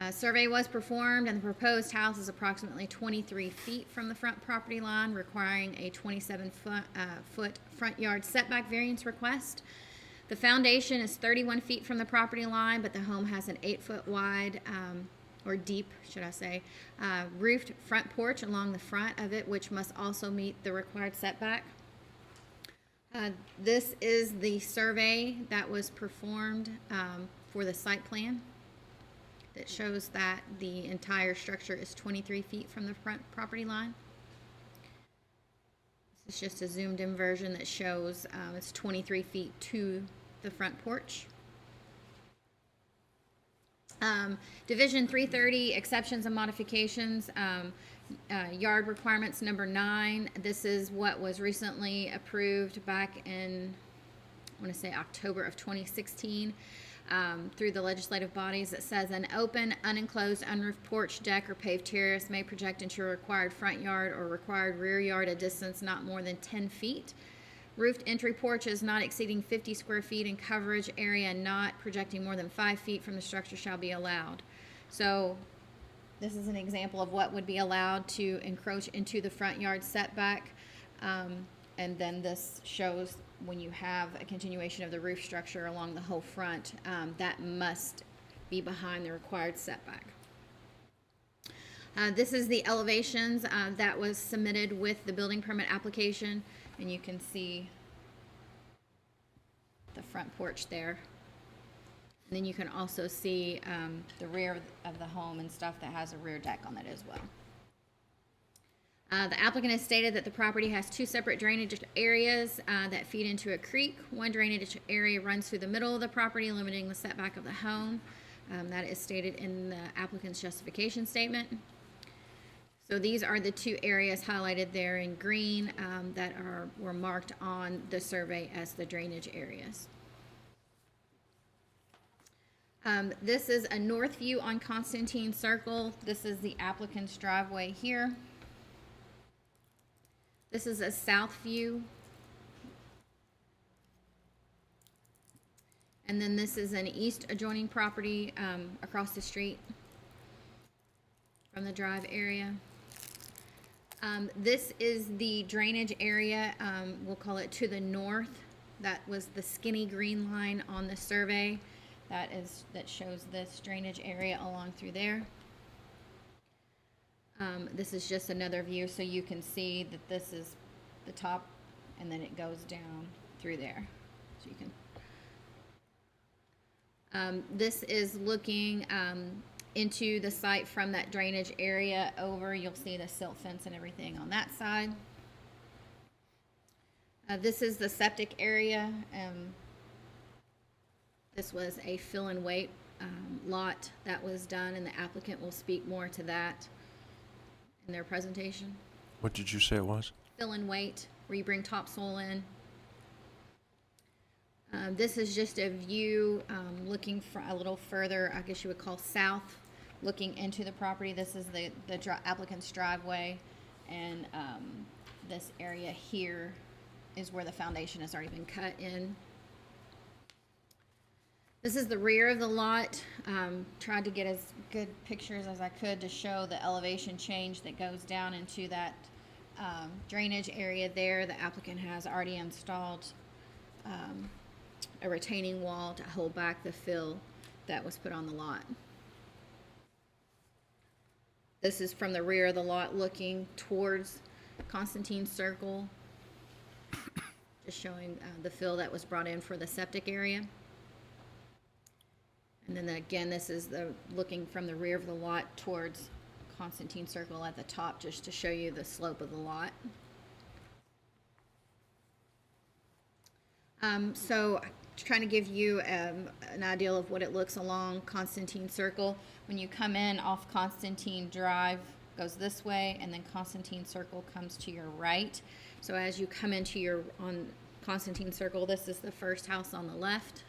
A survey was performed, and the proposed house is approximately 23 feet from the front property line, requiring a 27-foot front yard setback variance request. The foundation is 31 feet from the property line, but the home has an 8-foot wide, or deep, should I say, roofed front porch along the front of it, which must also meet the required setback. This is the survey that was performed for the site plan that shows that the entire structure is 23 feet from the front property line. This is just a zoomed in version that shows it's 23 feet to the front porch. Division 330, exceptions and modifications, yard requirements number 9. This is what was recently approved back in, I want to say October of 2016, through the legislative bodies. It says an open, unenclosed, unroofed porch, deck, or paved terrace may project into a required front yard or required rear yard a distance not more than 10 feet. Roofed entry porches not exceeding 50 square feet in coverage area and not projecting more than 5 feet from the structure shall be allowed. So this is an example of what would be allowed to encroach into the front yard setback. And then this shows when you have a continuation of the roof structure along the whole front, that must be behind the required setback. This is the elevations that was submitted with the building permit application, and you can see the front porch there. And then you can also see the rear of the home and stuff that has a rear deck on it as well. The applicant has stated that the property has 2 separate drainage areas that feed into a creek. One drainage area runs through the middle of the property, limiting the setback of the home. That is stated in the applicant's justification statement. So these are the 2 areas highlighted there in green that were marked on the survey as the drainage areas. This is a north view on Constantine Circle. This is the applicant's driveway here. This is a south view. And then this is an east adjoining property across the street from the drive area. This is the drainage area, we'll call it to the north. That was the skinny green line on the survey. That shows this drainage area along through there. This is just another view, so you can see that this is the top, and then it goes down through there. So you can. This is looking into the site from that drainage area over. You'll see the silt fence and everything on that side. This is the septic area. This was a fill and wait lot that was done, and the applicant will speak more to that in their presentation. What did you say it was? Fill and wait, where you bring topsoil in. This is just a view looking for a little further, I guess you would call south, looking into the property. This is the applicant's driveway, and this area here is where the foundation has already been cut in. This is the rear of the lot. Tried to get as good pictures as I could to show the elevation change that goes down into that drainage area there. The applicant has already installed a retaining wall to hold back the fill that was put on the lot. This is from the rear of the lot looking towards Constantine Circle, just showing the fill that was brought in for the septic area. And then again, this is the looking from the rear of the lot towards Constantine Circle at the top, just to show you the slope of the lot. So trying to give you an idea of what it looks along Constantine Circle. When you come in off Constantine Drive, goes this way, and then Constantine Circle comes to your right. So as you come into on Constantine Circle, this is the first house on the left.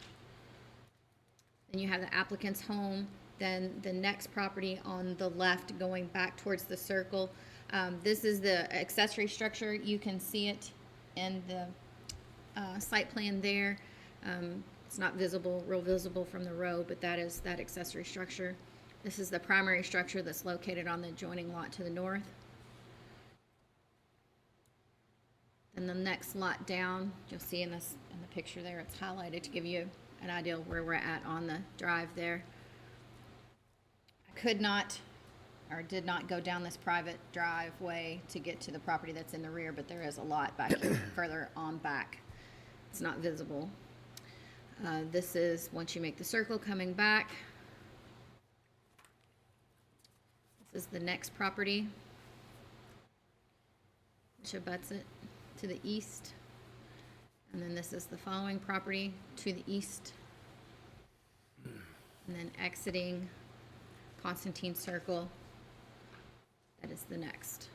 Then you have the applicant's home, then the next property on the left going back towards the circle. This is the accessory structure. You can see it in the site plan there. It's not real visible from the road, but that is that accessory structure. This is the primary structure that's located on the adjoining lot to the north. And the next lot down, you'll see in the picture there, it's highlighted to give you an idea of where we're at on the drive there. I could not or did not go down this private driveway to get to the property that's in the rear, but there is a lot back here further on back. It's not visible. This is once you make the circle coming back. This is the next property, which abuts it to the east. And then this is the following property to the east. And then exiting Constantine Circle, that is the next.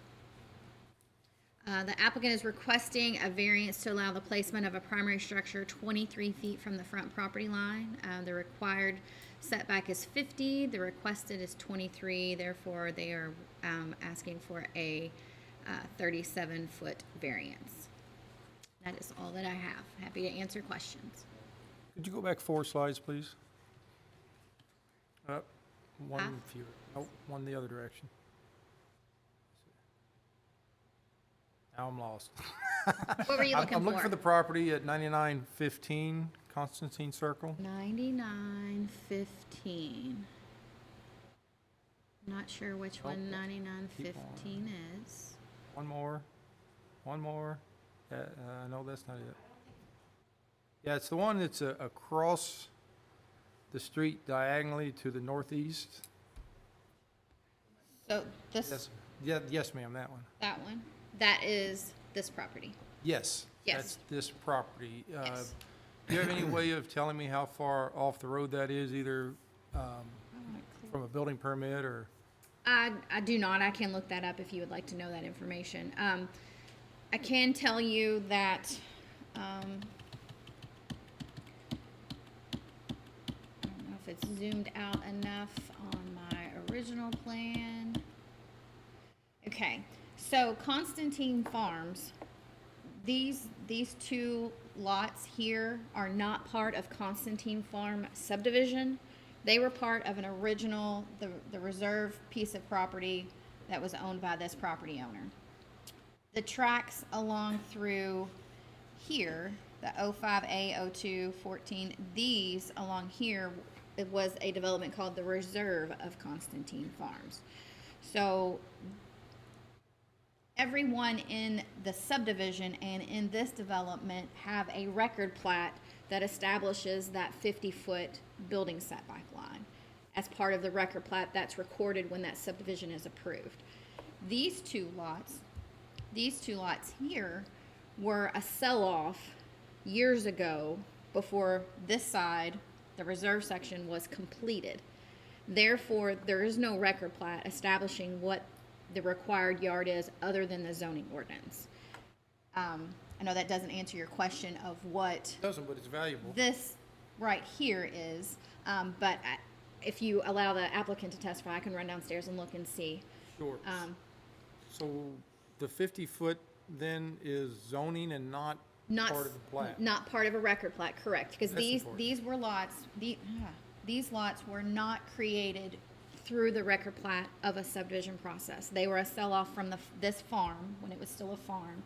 The applicant is requesting a variance to allow the placement of a primary structure 23 feet from the front property line. The required setback is 50, the requested is 23, therefore they are asking for a 37-foot variance. That is all that I have. Happy to answer questions. Could you go back 4 slides, please? One fewer. Nope, one the other direction. Now I'm lost. What were you looking I'm looking for? for the property at 9915 Constantine Circle. 9915. Not sure which one Nope. 9915 is. One more. No, that's not it. Yeah, it's the one that's across the street diagonally to the northeast. So this, Yes, ma'am, that one. that one, that is this property. Yes. Yes. That's this property. Yes. Do you have any way of telling me how far off the road that is, either from a building permit or? I do not. I can look that up if you would like to know that information. I can tell you that, I don't know if it's zoomed out enough on my original plan. Okay, so Constantine Farms, these two lots here are not part of Constantine Farm subdivision. They were part of an original, the reserve piece of property that was owned by this property owner. The tracks along through here, the 05A, 02, 14, these along here, it was a development called the Reserve of Constantine Farms. So everyone in the subdivision and in this development have a record plat that establishes that 50-foot building setback line as part of the record plat that's recorded when that subdivision is approved. These two lots here were a sell-off years ago before this side, the reserve section, was completed. Therefore, there is no record plat establishing what the required yard is other than the zoning ordinance. I know that doesn't answer your question of what It doesn't, but it's valuable. this right here is, but if you allow the applicant to testify, I can run downstairs and look and see. Sure. So the 50-foot then is zoning and not Not, part of the plat. not part of a record plat, correct, because That's these, important. these were lots, these lots were not created through the record plat of a subdivision process. They were a sell-off from this farm, when it was still a farm.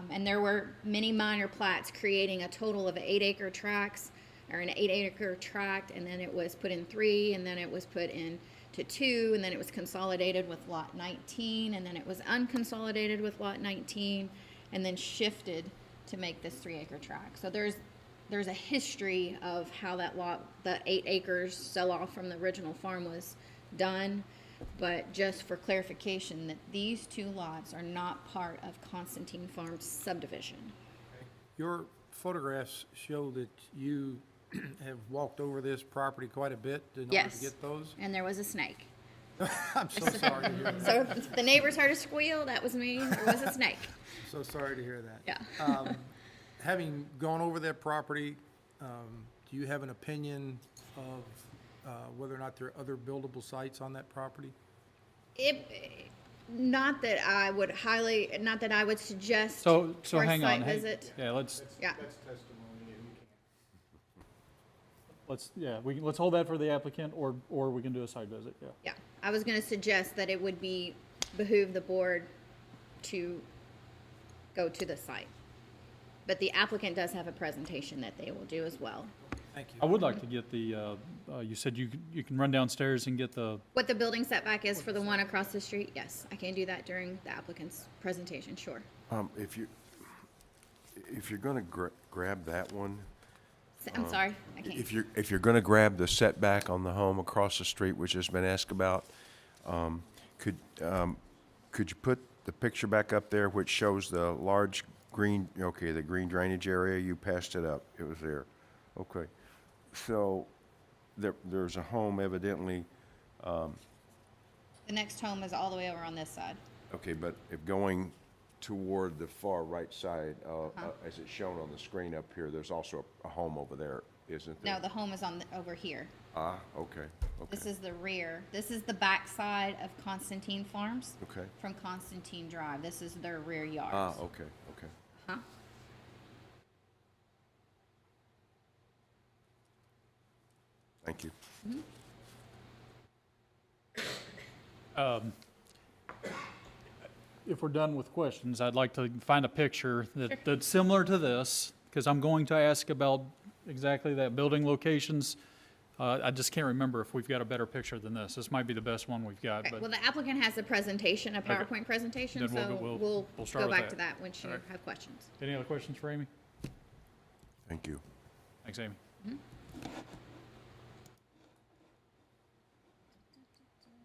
And there were many minor plats creating a total of 8-acre tracts, or an 8-acre tract, and then it was put in 3, and then it was put in to 2, and then it was consolidated with lot 19, and then it was unconsolidated with lot 19, and then shifted to make this 3-acre tract. So there's a history of how that lot, the 8 acres sell off from the original farm was done. But just for clarification, that these 2 lots are not part of Constantine Farms subdivision. Your photographs show that you have walked over this property quite a bit in order Yes. to get those. And there was a snake. I'm so sorry to hear that. So if the neighbors heard a squeal, that was me. There was a snake. So sorry to hear that. Yeah. Having gone over that property, do you have an opinion of whether or not there are other buildable sites on that property? Not that I would suggest So for a hang on. site Hey, visit. yeah, let's, Yeah. let's hold that for the applicant, or we can do a site visit, yeah. Yeah, I was gonna suggest that it would behoove the board to go to the site. But the applicant does have a presentation that they will do as well. Thank you. I would like to get the, you said you can run downstairs and get the, What the building setback is for the one across the street, yes, I can do that during the applicant's presentation, sure. If you're gonna grab that one, I'm sorry, I can't. if you're gonna grab the setback on the home across the street, which has been asked about, could you put the picture back up there which shows the large green, okay, the green drainage area? You passed it up, it was there. Okay, so there's a home evidently, The next home is all the way over on this side. okay, but if going toward the far right side, as it's shown on the screen up here, there's also a home over there, isn't there? No, the home is over here. Ah, okay, This okay, is the rear. This is the back side of Constantine Farms okay. from Constantine Drive. This is their rear yard. Ah, okay, okay. Huh? Thank you. if we're done with questions, I'd like to find a picture that's similar to this, because I'm going to ask about exactly that, building locations. I just can't remember if we've got a better picture than this. This might be the best one we've got, Okay, but well, the applicant has a presentation, a PowerPoint presentation, Then so we'll start go with back to that. that once you All right. have questions. any other questions for Amy? Thank you. Thanks, Amy.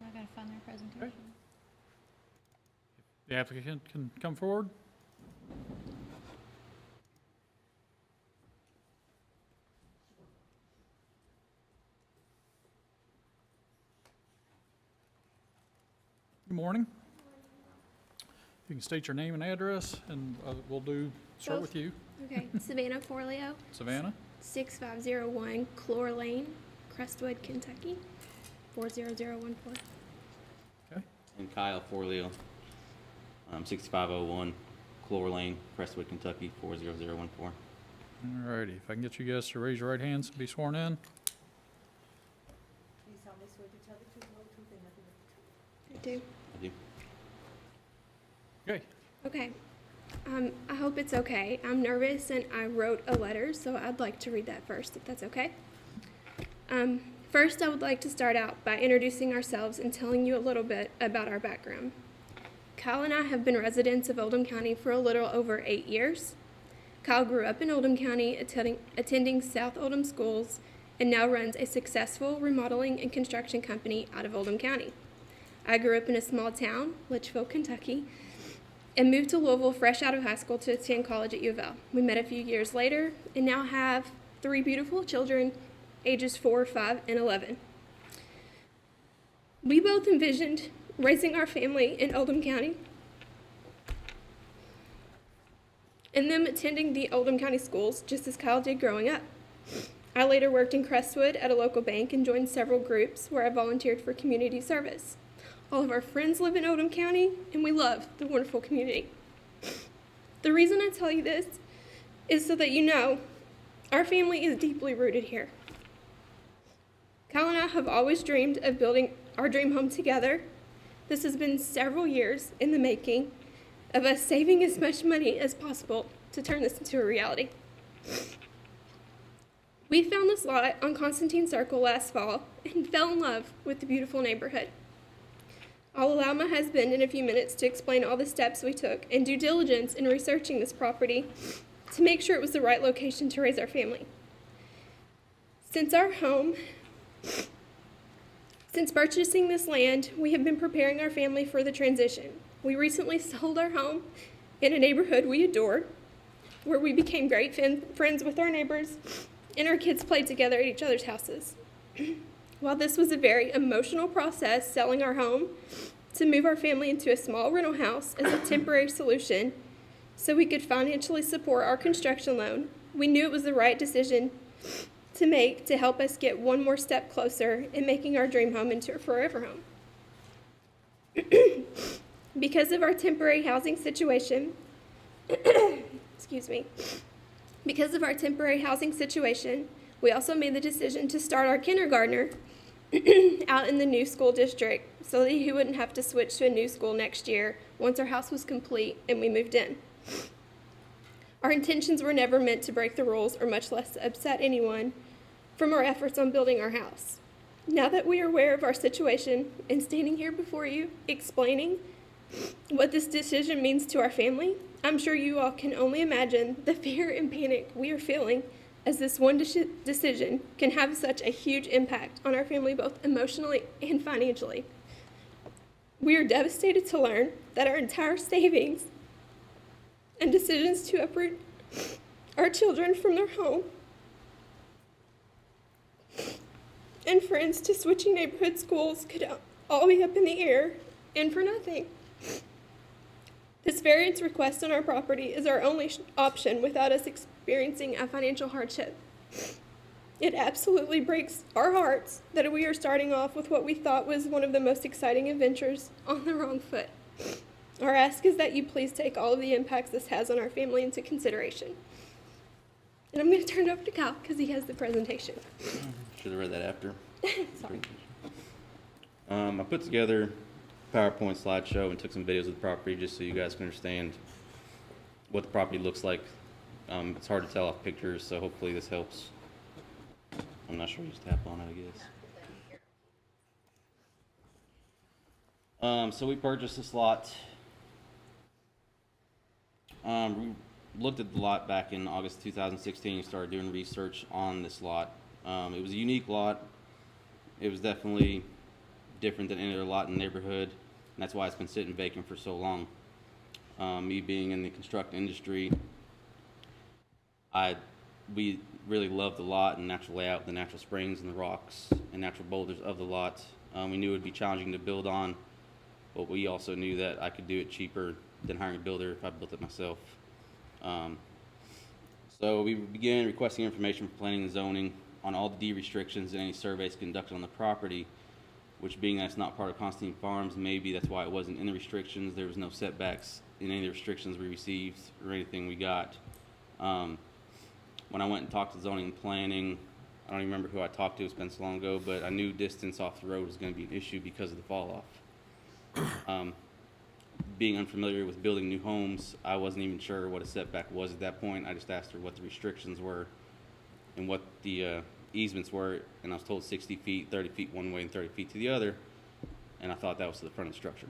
I gotta find their presentation. The applicant can come forward. Good morning. You can state your name and address, and we'll start with you. Okay, Savannah Forleo, Savannah? 6501 Clore Lane, Crestwood, Kentucky, 40014. Okay. And Kyle Forleo, 6501 Clore Lane, Crestwood, Kentucky, 40014. All righty. If I can get you guys to raise your right hands and be sworn in. Do you solemnly swear to tell the truth, the whole truth, and nothing but the truth? I do. I do. Okay. Okay. I hope it's okay. I'm nervous and I wrote a letter, so I'd like to read that first, if that's okay. First, I would like to start out by introducing ourselves and telling you a little bit about our background. Kyle and I have been residents of Oldham County for a little over 8 years. Kyle grew up in Oldham County, attending South Oldham schools, and now runs a successful remodeling and construction company out of Oldham County. I grew up in a small town, Litchfield, Kentucky, and moved to Louisville fresh out of high school to attend college at U of L. We met a few years later and now have 3 beautiful children, ages 4, 5, and 11. We both envisioned raising our family in Oldham County and them attending the Oldham County schools just as Kyle did growing up. I later worked in Crestwood at a local bank and joined several groups where I volunteered for community service. All of our friends live in Oldham County, and we love the wonderful community. The reason I tell you this is so that you know our family is deeply rooted here. Kyle and I have always dreamed of building our dream home together. This has been several years in the making of us saving as much money as possible to turn this into a reality. We found this lot on Constantine Circle last fall and fell in love with the beautiful neighborhood. I'll allow my husband in a few minutes to explain all the steps we took and due diligence in researching this property to make sure it was the right location to raise our family. Since purchasing this land, we have been preparing our family for the transition. We recently sold our home in a neighborhood we adored, where we became great friends with our neighbors, and our kids played together at each other's houses. While this was a very emotional process, selling our home to move our family into a small rental house as a temporary solution so we could financially support our construction loan, we knew it was the right decision to make to help us get one more step closer in making our dream home into a forever home. Because of our temporary housing situation, because of our temporary housing situation, we also made the decision to start our kindergartner out in the new school district so that he wouldn't have to switch to a new school next year once our house was complete and we moved in. Our intentions were never meant to break the rules or much less to upset anyone from our efforts on building our house. Now that we are aware of our situation and standing here before you explaining what this decision means to our family, I'm sure you all can only imagine the fear and panic we are feeling as this one decision can have such a huge impact on our family both emotionally and financially. We are devastated to learn that our entire savings and decisions to uproot our children from their home and friends to switching neighborhood schools could all be up in the air and for nothing. This variance request on our property is our only option without us experiencing a financial hardship. It absolutely breaks our hearts that we are starting off with what we thought was one of the most exciting adventures on the wrong foot. Our ask is that you please take all of the impacts this has on our family into consideration. And I'm going to turn it over to Kyle because he has the presentation. Should have read that after. Sorry. I put together a PowerPoint slideshow and took some videos of the property just so you guys can understand what the property looks like. It's hard to tell off pictures, so hopefully this helps. I'm not sure, you just tap on it, I guess. So we purchased this lot. We looked at the lot back in August 2016 and started doing research on this lot. It was a unique lot. It was definitely different than any other lot in the neighborhood, and that's why it's been sitting vacant for so long. Me being in the construction industry, we really loved the lot and natural layout, the natural springs and the rocks and natural boulders of the lot. We knew it would be challenging to build on, but we also knew that I could do it cheaper than hiring a builder if I built it myself. So we began requesting information from planning and zoning on all the deed restrictions and any surveys conducted on the property, which being that it's not part of Constantine Farms, maybe that's why it wasn't in the restrictions. There was no setbacks in any of the restrictions we received or anything we got. When I went and talked to zoning and planning, I don't even remember who I talked to, it's been so long ago, but I knew distance off the road was going to be an issue because of the fall off. Being unfamiliar with building new homes, I wasn't even sure what a setback was at that point. I just asked her what the restrictions were and what the easements were, and I was told 60 feet, 30 feet one way and 30 feet to the other, and I thought that was to the front of the structure.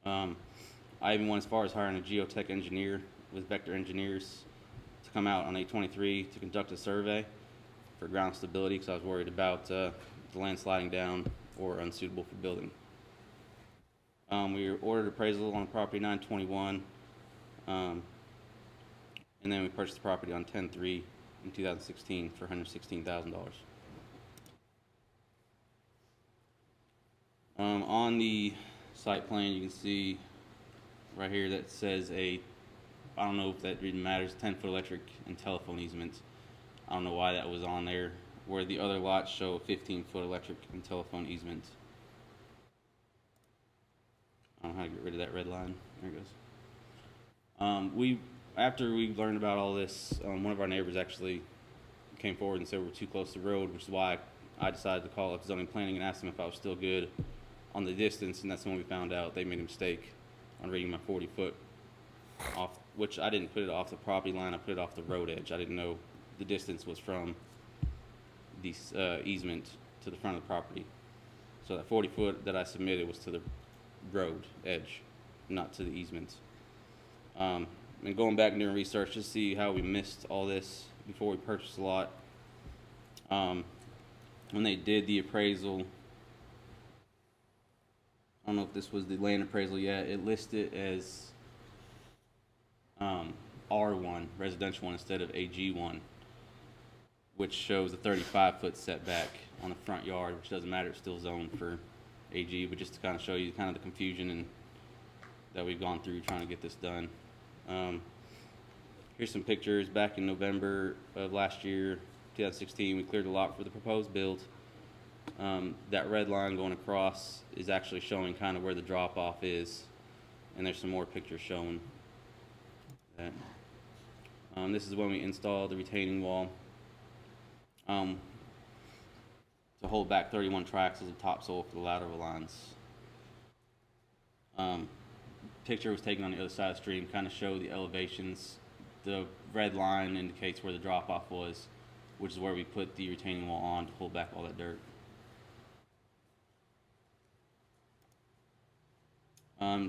I even went as far as hiring a geotech engineer with Vector Engineers to come out on 8/23 to conduct a survey for ground stability because I was worried about the land sliding down or unsuitable for building. We ordered appraisal on property 9/21, and then we purchased the property on 10/3 in 2016 for $116,000. On the site plan, you can see right here that says I don't know if that even matters, 10-foot electric and telephone easement. I don't know why that was on there, where the other lots show a 15-foot electric and telephone easement. I don't know how to get rid of that red line. There it goes. after we learned about all this, one of our neighbors actually came forward and said we're too close to the road, which is why I decided to call up zoning planning and ask them if I was still good on the distance, and that's when we found out they made a mistake on reading my 40-foot off, which I didn't put it off the property line, I put it off the road edge. I didn't know the distance was from the easement to the front of the property. So that 40-foot that I submitted was to the road edge, not to the easement. And going back and doing research to see how we missed all this before we purchased the lot. When they did the appraisal, I don't know if this was the land appraisal yet, it listed as R1, residential one, instead of AG1, which shows a 35-foot setback on the front yard, which doesn't matter, it's still zoned for AG, but just to kind of show you kind of the confusion and that we've gone through trying to get this done. Here's some pictures. Back in November of last year, 2016, we cleared a lot for the proposed build. That red line going across is actually showing kind of where the drop-off is, and there's some more pictures showing that. This is when we installed the retaining wall to hold back 31 tracks of topsoil for the lateral lines. Picture was taken on the other side of the stream, kind of showed the elevations. The red line indicates where the drop-off was, which is where we put the retaining wall on to hold back all that dirt.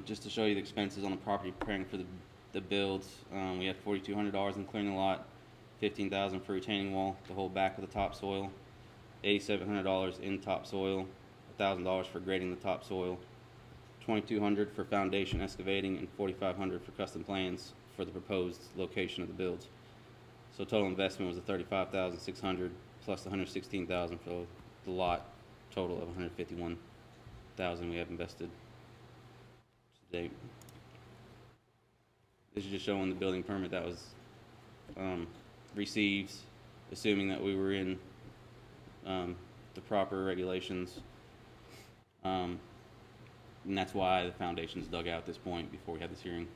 Just to show you the expenses on the property preparing for the build, we had $4,200 in clearing the lot, $15,000 for retaining wall to hold back of the topsoil, $8,700 in topsoil, $1,000 for grading the topsoil, $2,200 for foundation excavating, and $4,500 for custom plans for the proposed location of the build. So total investment was $35,600 plus the $116,000 for the lot, total of $151,000 we have invested to date. This is just showing the building permit that was received, assuming that we were in the proper regulations. And that's why the foundation's dug out at this point before we had this hearing.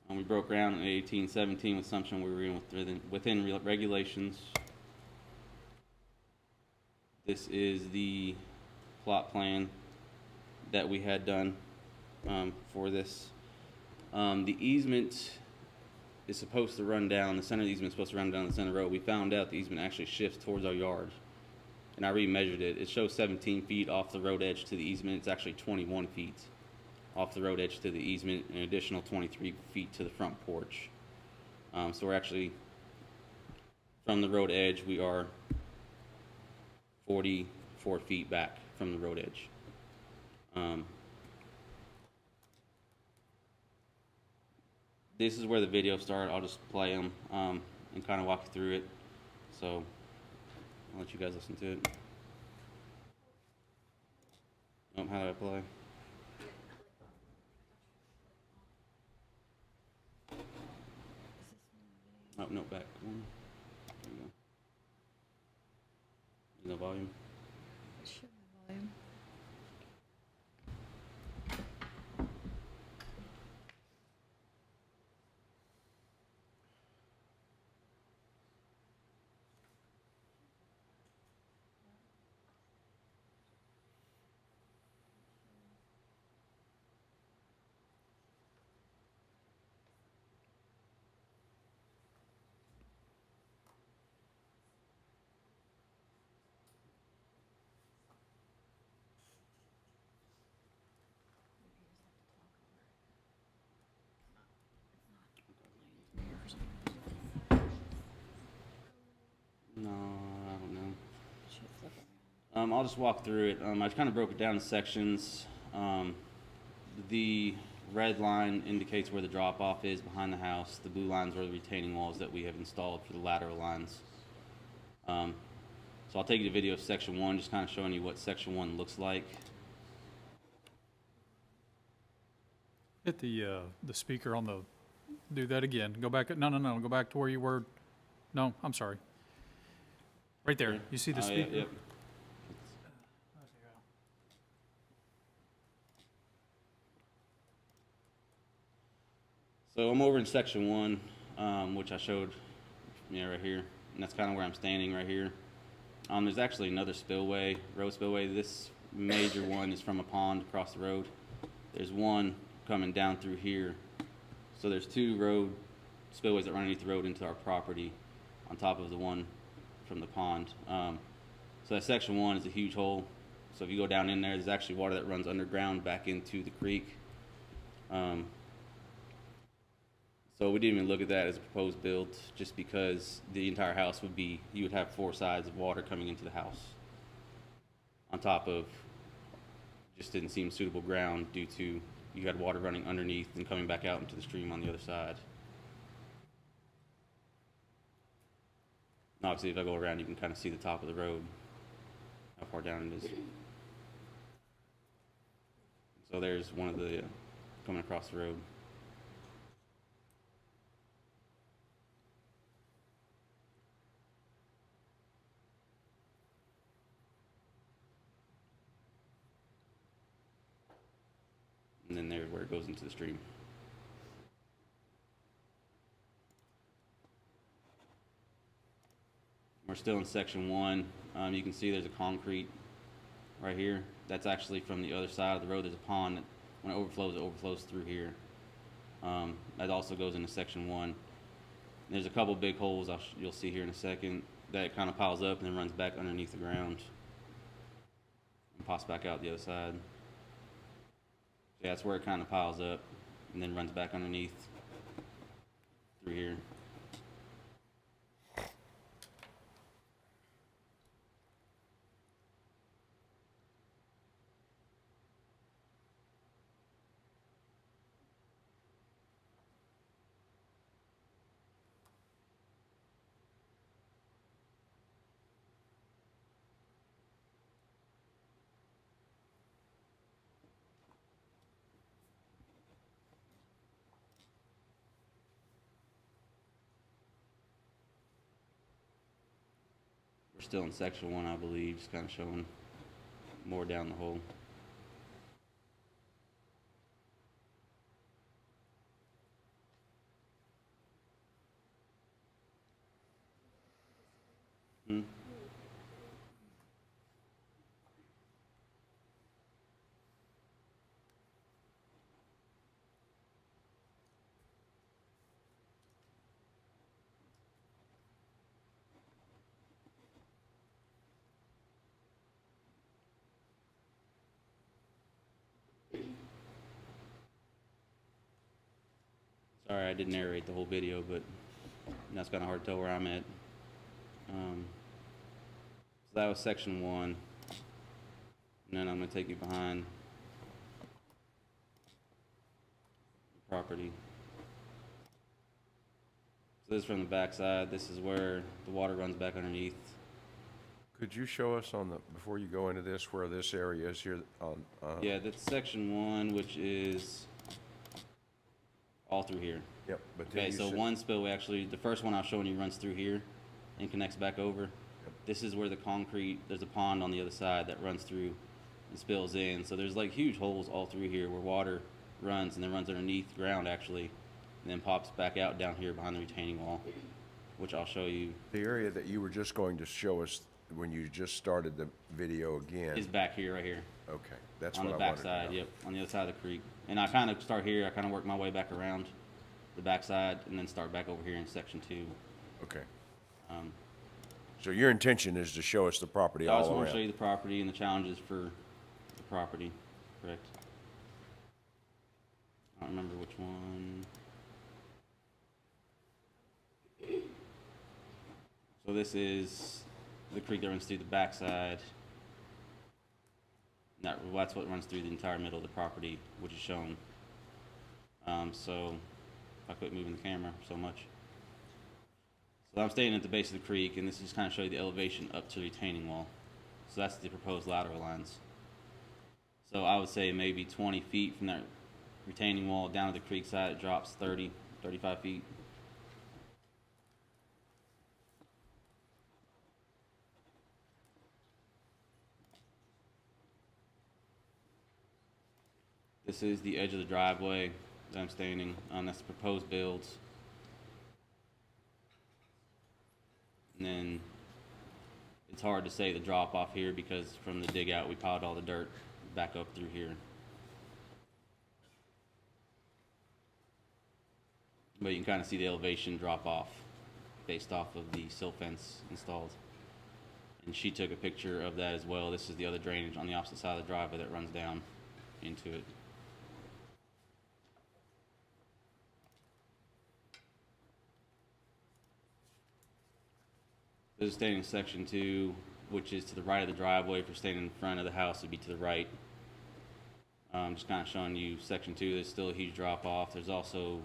We broke ground in 1817 with assumption we were within regulations. This is the plot plan that we had done for this. The easement is supposed to run down, the center of the easement is supposed to run down the center road. We found out the easement actually shifts towards our yard, and I remeasured it. It shows 17 feet off the road edge to the easement. It's actually 21 feet off the road edge to the easement, an additional 23 feet to the front porch. So we're actually, from the road edge, we are 44 feet back from the road edge. This is where the video started. I'll just play them and kind of walk you through it. So I'll let you guys listen to it. How do I play? Oh, no, back one. There we go. No volume. No, I don't know. I'll just walk through it. I kind of broke it down in sections. The red line indicates where the drop-off is behind the house. The blue lines are the retaining walls that we have installed for the lateral lines. So I'll take you to video of section 1, just kind of showing you what section 1 looks like. Hit the speaker on the, do that again. Go back, no, go back to where you were. No, I'm sorry. Right there, you see the speaker? Yep. So I'm over in section 1, which I showed, right here, and that's kind of where I'm standing right here. There's actually another spillway, road spillway. This major one is from a pond across the road. There's one coming down through here. So there's 2 road spillways that run underneath the road into our property on top of the one from the pond. So that section 1 is a huge hole. So if you go down in there, there's actually water that runs underground back into the creek. So we didn't even look at that as a proposed build, just because the entire house would be, you would have 4 sides of water coming into the house. On top of, just didn't seem suitable ground due to you had water running underneath and coming back out into the stream on the other side. And obviously, if I go around, you can kind of see the top of the road, how far down it is. So there's one of the coming across the road. And then there's where it goes into the stream. We're still in section 1. You can see there's a concrete right here. That's actually from the other side of the road. There's a pond that, when it overflows through here. That also goes into section 1. There's a couple big holes you'll see here in a second that kind of piles up and then runs back underneath the ground and pops back out the other side. Yeah, that's where it kind of piles up and then runs back underneath through here. We're still in section 1, I believe, just kind of showing more down the hole. Sorry, I didn't narrate the whole video, but that's kind of hard to tell where I'm at. So that was section 1. And then I'm going to take you behind the property. So this is from the back side. This is where the water runs back underneath. Could you show us on the, before you go into this, where this area is here on? Yeah, that's section 1, which is all through here. Yep. But then Okay, you so said- one spillway, actually, the first one I was showing you runs through here and connects back over. This is where the concrete, there's a pond on the other side that runs through and spills in. So there's like huge holes all through here where water runs and then runs underneath the ground actually, and then pops back out down here behind the retaining wall, which I'll show you. The area that you were just going to show us when you just started the video again. Is back here, right here. Okay, that's on what the I back wanted to side, know. yep, on the other side of the creek. And I kind of start here, I kind of work my way back around the back side and then start back over here in section 2. Okay. So your intention is to show us the property I just all want to show you around? the property and the challenges for the property, correct? I don't remember which one. So this is the creek that runs through the backside. That's what runs through the entire middle of the property, which is shown. So I quit moving the camera so much. So I'm staying at the base of the creek, and this just kind of show you the elevation up to the retaining wall. So that's the proposed lateral lines. So I would say maybe 20 feet from that retaining wall down to the creek side, it drops 30, 35 feet. This is the edge of the driveway. that I'm standing. That's the proposed builds. And then it's hard to say the drop off here because from the dig out we piled all the dirt back up through here. But you can kind of see the elevation drop off based off of the silt fence installed. And she took a picture of that as well. This is the other drainage on the opposite side of the driveway that runs down into it. This is standing in section 2, which is to the right of the driveway. If you're standing in front of the house, it'd be to the right. Just kind of showing you section 2. There's still a huge drop off. There's also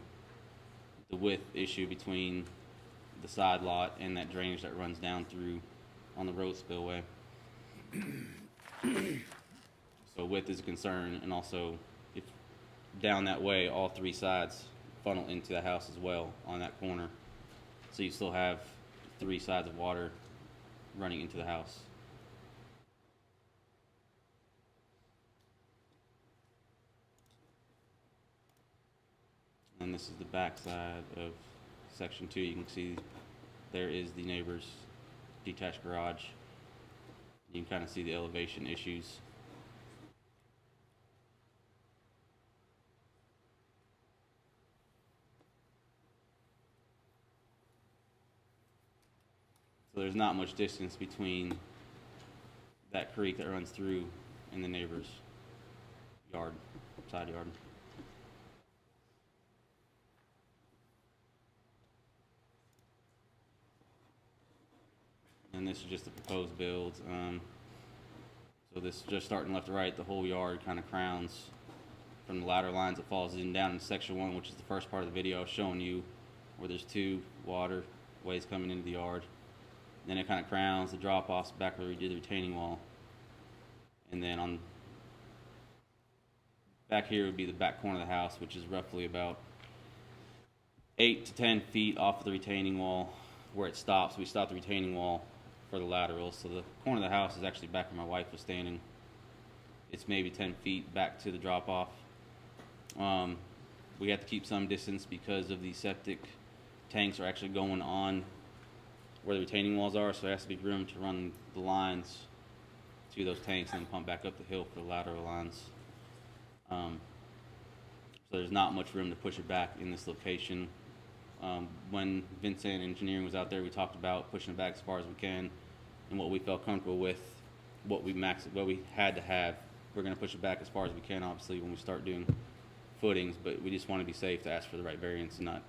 the width issue between the side lot and that drainage that runs down through on the road spillway. So width is a concern, and also if down that way, all 3 sides funnel into the house as well on that corner. So you still have 3 sides of water running into the house. And this is the back side of section 2. You can see there is the neighbor's detached garage. You can kind of see the elevation issues. So there's not much distance between that creek that runs through and the neighbor's yard, side yard. And this is just the proposed build. So this is just starting left to right. The whole yard kind of crowns from the ladder lines. It falls in down in section 1, which is the first part of the video I was showing you, where there's 2 waterways coming into the yard. Then it kind of crowns the drop-offs back where we did the retaining wall. And then on back here would be the back corner of the house, which is roughly about 8 to 10 feet off of the retaining wall where it stops. We stop the retaining wall for the laterals. So the corner of the house is actually back where my wife was standing. It's maybe 10 feet back to the drop-off. We have to keep some distance because of the septic tanks are actually going on where the retaining walls are, so there has to be room to run the lines to those tanks and then pump back up the hill for the lateral lines. So there's not much room to push it back in this location. When Vincent Engineering was out there, we talked about pushing it back as far as we can and what we felt comfortable with, what we had to have. We're going to push it back as far as we can, obviously, when we start doing footings, but we just want to be safe to ask for the right variance and not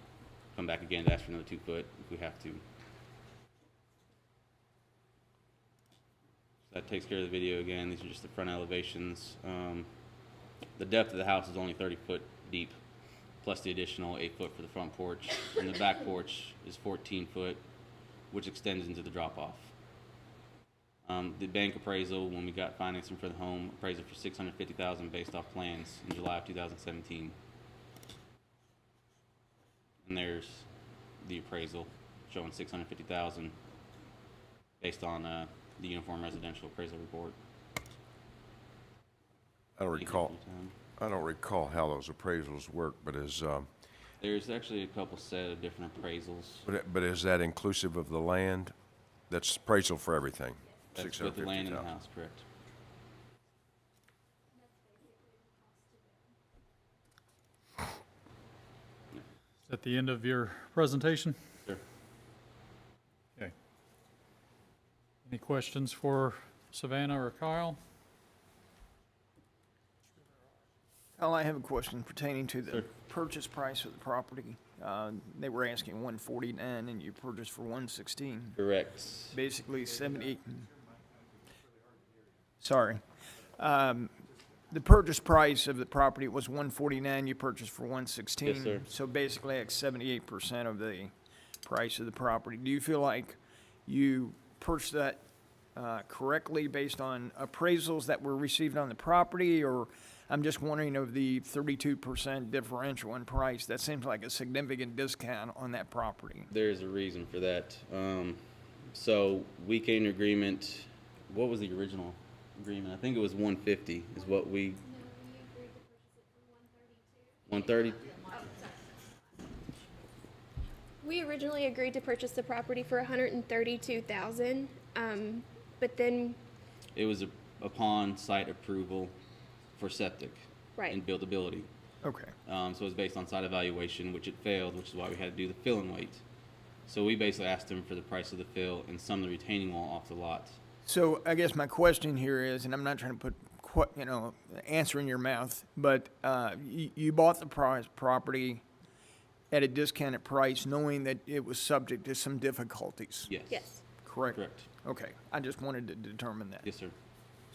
come back again to ask for another 2 foot if we have to. That takes care of the video again. These are just the front elevations. The depth of the house is only 30 foot deep, plus the additional 8 foot for the front porch. And the back porch is 14 foot, which extends into the drop-off. The bank appraisal, when we got financing for the home, appraisal for $650,000 based off plans in July of 2017. And there's the appraisal showing $650,000 based on the Uniform Residential Appraisal Report. I don't recall how those appraisals work, but There's actually a couple set of different appraisals. but is that inclusive of the land? That's appraisal for everything? That's with the land in the house, correct. Is that the end of your presentation? Sure. Okay. Any questions for Savannah or Kyle? Kyle, I have a question pertaining to the Sure. purchase price of the property. They were asking $149 and you purchased for $116. Correct. Basically 70. Sorry. The purchase price of the property was $149, you purchased for $116. Yes, sir. So basically like 78% of the price of the property. Do you feel like you purchased that correctly based on appraisals that were received on the property? Or I'm just wondering of the 32% differential in price, that seems like a significant discount on that property. There's a reason for that. So we came to agreement, what was the original agreement? I think it was 150 is what we. 130. We originally agreed to purchase the property for $132,000, but then, It was upon site approval for septic right. and buildability. Okay. So it was based on site evaluation, which it failed, which is why we had to do the fill and wait. So we basically asked them for the price of the fill and some of the retaining wall off the lot. So I guess my question here is, and I'm not trying to put, answer in your mouth, but you bought the property at a discounted price, knowing that it was subject to some difficulties. Yes. Yes. Correct? Correct. Okay, I just wanted to determine that. Yes, sir.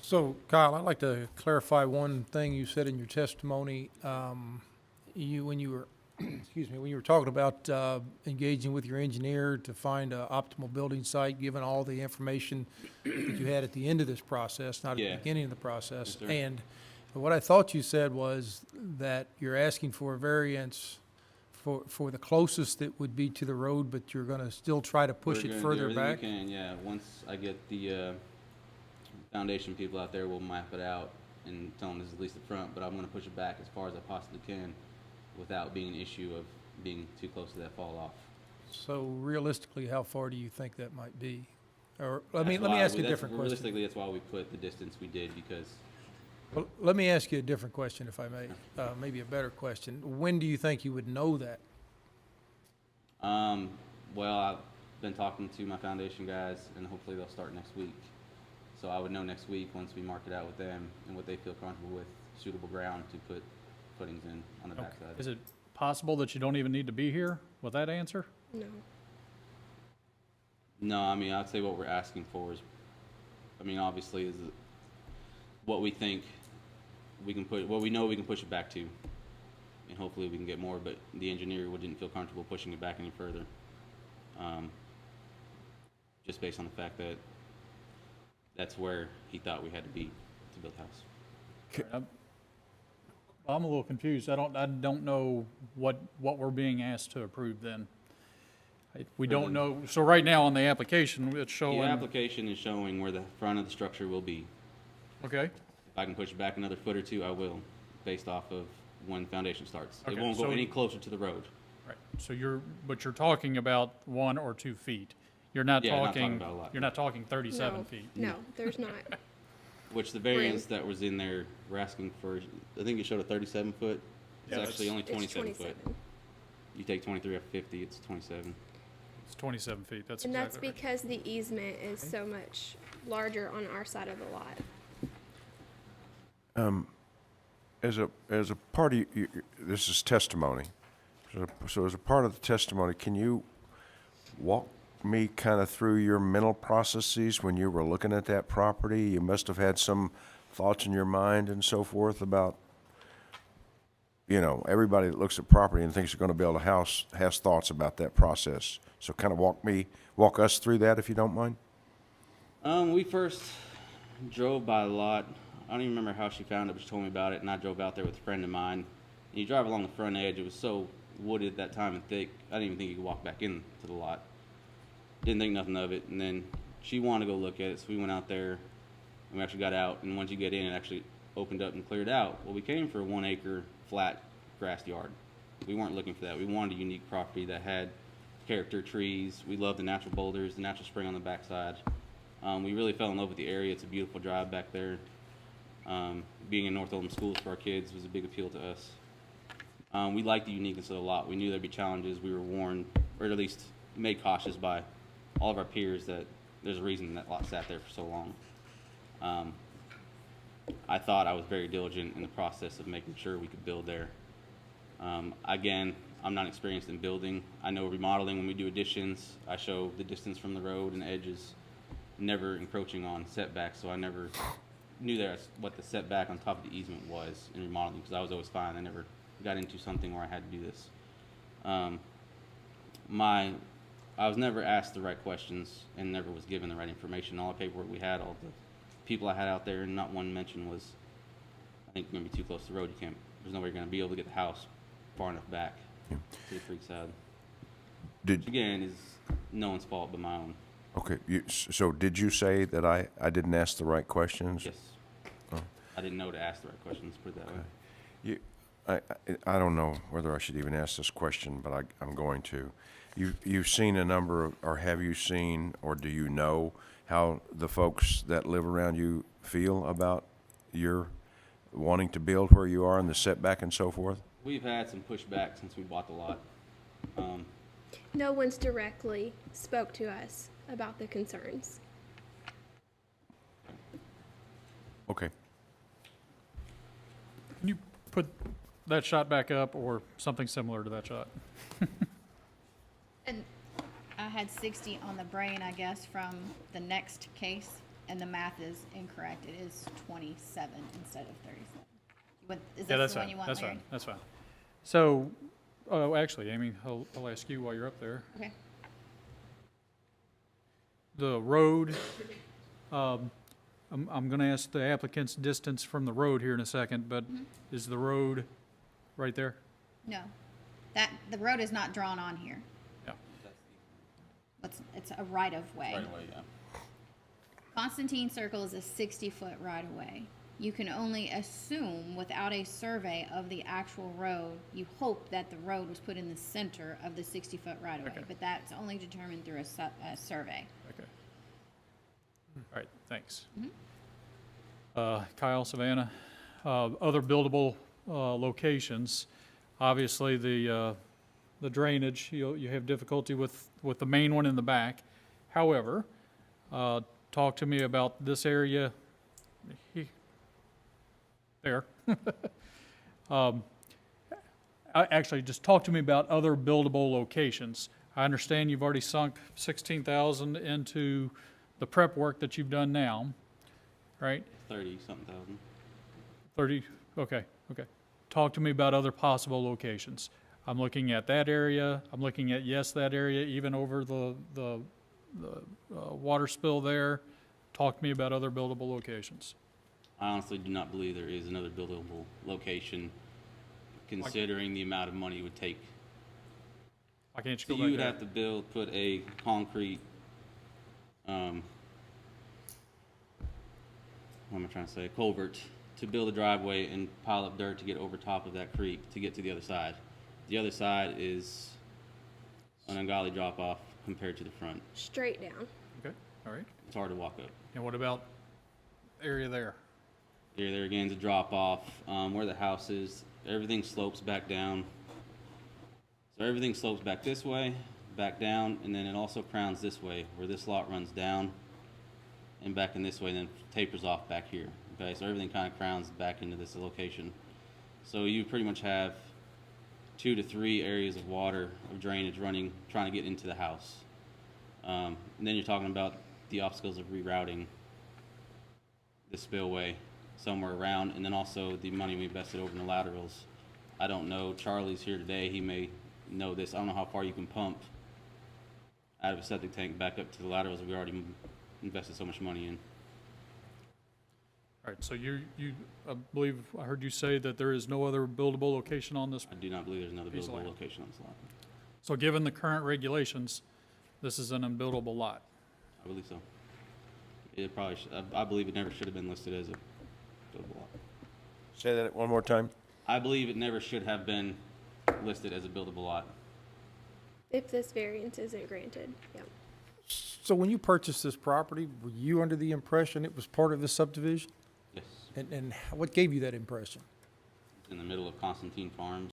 So, Kyle, I'd like to clarify one thing you said in your testimony. When you were, excuse me, when you were talking about engaging with your engineer to find an optimal building site, given all the information that you had at the end of this process, not at Yeah. the beginning of the process. Yes, sir. And what I thought you said was that you're asking for a variance for the closest that would be to the road, but you're gonna still try to push We're it gonna do further everything back? we can, yeah. Once I get the foundation people out there, we'll map it out and tell them this is at least the front, but I'm gonna push it back as far as I possibly can without being an issue of being too close to that fall off. So realistically, how far do you think that might be? Or, let That's me why ask we- you a that's- different question. Realistically, that's why we put the distance we did, because Well, let me ask you a different question, if I may, maybe a better question. When do you think you would know that? well, I've been talking to my foundation guys, and hopefully they'll start next week. So I would know next week, once we mark it out with them and what they feel comfortable with, suitable ground to put footings in on the backside. Is it possible that you don't even need to be here with that answer? No. No, I mean, I'd say what we're asking for is, I mean, obviously is what we think we can put, what we know we can push it back to. And hopefully we can get more, but the engineer didn't feel comfortable pushing it back any further. Just based on the fact that that's where he thought we had to be to build the house. I'm a little confused. I don't know what we're being asked to approve then. We don't know, so right now on the application, it's showing. The application is showing where the front of the structure will be. Okay, If I can push it back another foot or two, I will, based off of when foundation starts. It Okay, won't go so- any closer to the road. right. So but you're talking about 1 or 2 feet. You're not Yeah, not talking talking, about a lot. you're not talking 37 No. feet. No, there's not. Which the variance that was in there, we're asking for, I think it showed a 37 foot. It's Yeah, actually only It's 27 foot. 27. You take 23 off 50, it's 27. It's 27 feet, that's And that's exactly right. because the easement is so much larger on our side of the lot. As a part of, this is testimony. So as a part of the testimony, can you walk me kind of through your mental processes when you were looking at that property? You must have had some thoughts in your mind and so forth about, everybody that looks at property and thinks they're going to build a house has thoughts about that process. So kind of walk us through that if you don't mind. We first drove by the lot. I don't even remember how she found it, but she told me about it, and I drove out there with a friend of mine. And you drive along the front edge, it was so wooded that time and thick, I didn't even think you could walk back into the lot. Didn't think nothing of it, and then she wanted to go look at it, so we went out there, and we actually got out, and once you get in, it actually opened up and cleared out. Well, we came for a 1 acre flat grassed yard. We weren't looking for that. We wanted a unique property that had character trees. We loved the natural boulders, the natural spring on the backside. We really fell in love with the area. It's a beautiful drive back there. Being in North Oldham schools for our kids was a big appeal to us. We liked the uniqueness of the lot. We knew there'd be challenges. We were warned, or at least made cautious by all of our peers that there's a reason that lot sat there for so long. I thought I was very diligent in the process of making sure we could build there. Again, I'm not experienced in building. I know remodeling, when we do additions, I show the distance from the road and edges, never encroaching on setbacks, so I never knew what the setback on top of the easement was in remodeling, because I was always fine. I never got into something where I had to do this. I was never asked the right questions and never was given the right information. All the paperwork we had, all the people I had out there, not one mention was, I think you're gonna be too close to the road. There's no way you're gonna be able to get the house far enough back to the creek side. Which again is no one's fault but my own. Okay, so did you say that I didn't ask the right questions? Yes. Oh. I didn't know to ask the right questions, put it that way. I don't know whether I should even ask this question, but I'm going to. You've seen a number of, or have you seen, or do you know how the folks that live around you feel about your wanting to build where you are and the setback and so forth? We've had some pushback since we bought the lot. No one's directly spoke to us about the concerns. Okay. Can you put that shot back up or something similar to that shot? And I had 60 on the brain, I guess, from the next case, and the math is incorrect. It is 27 instead of 37. Is Yeah, this that's the one fine, you want, that's Larry? fine, that's fine. So, actually, Amy, I'll ask you while you're up there. Okay. The road, I'm gonna ask the applicant's distance from the road here in a second, but is the road right there? No, the road is not drawn on here. Yeah. It's a right-of-way. Right away, yeah. Constantine Circle is a 60-foot right-of-way. You can only assume without a survey of the actual road, you hope that the road was put in the center of the 60-foot right-of-way, Okay. but that's only determined through a survey. Okay. All right, thanks. Kyle, Savannah, other buildable locations, obviously the drainage, you have difficulty with the main one in the back. However, talk to me about this area there. Actually, just talk to me about other buildable locations. I understand you've already sunk 16,000 into the prep work that you've done now, right? 30-something thousand. 30, okay. Talk to me about other possible locations. I'm looking at that area, I'm looking at, yes, that area, even over the water spill there. Talk to me about other buildable locations. I honestly do not believe there is another buildable location, considering the amount of money it would take. Why can't you So go back you would there? have to put a concrete, what am I trying to say, culvert to build a driveway and pile up dirt to get over top of that creek to get to the other side. The other side is an ungodly drop off compared to the front. Straight down. Okay, all right. It's hard to walk up. And what about area there? Here, there again is a drop off. Where the house is, everything slopes back down. So everything slopes back this way, back down, and then it also crowns this way, where this lot runs down and back in this way, and then tapers off back here. Okay, so everything kind of crowns back into this location. So you pretty much have 2 to 3 areas of water, of drainage running, trying to get into the house. And then you're talking about the obstacles of rerouting the spillway somewhere around, and then also the money we invested over in the laterals. I don't know, Charlie's here today, he may know this. I don't know how far you can pump out of a septic tank back up to the laterals we already invested so much money in. All right, so I believe I heard you say that there is no other buildable location on this. I do not believe there's another Piece of buildable land. location on this lot. So given the current regulations, this is an unbuildable lot. I believe so. It probably I believe it never should have been listed as a buildable lot. Say that one more time. I believe it never should have been listed as a buildable lot. If this variance isn't granted, yeah. So when you purchased this property, were you under the impression it was part of the subdivision? Yes. And what gave you that impression? It's in the middle of Constantine Farms.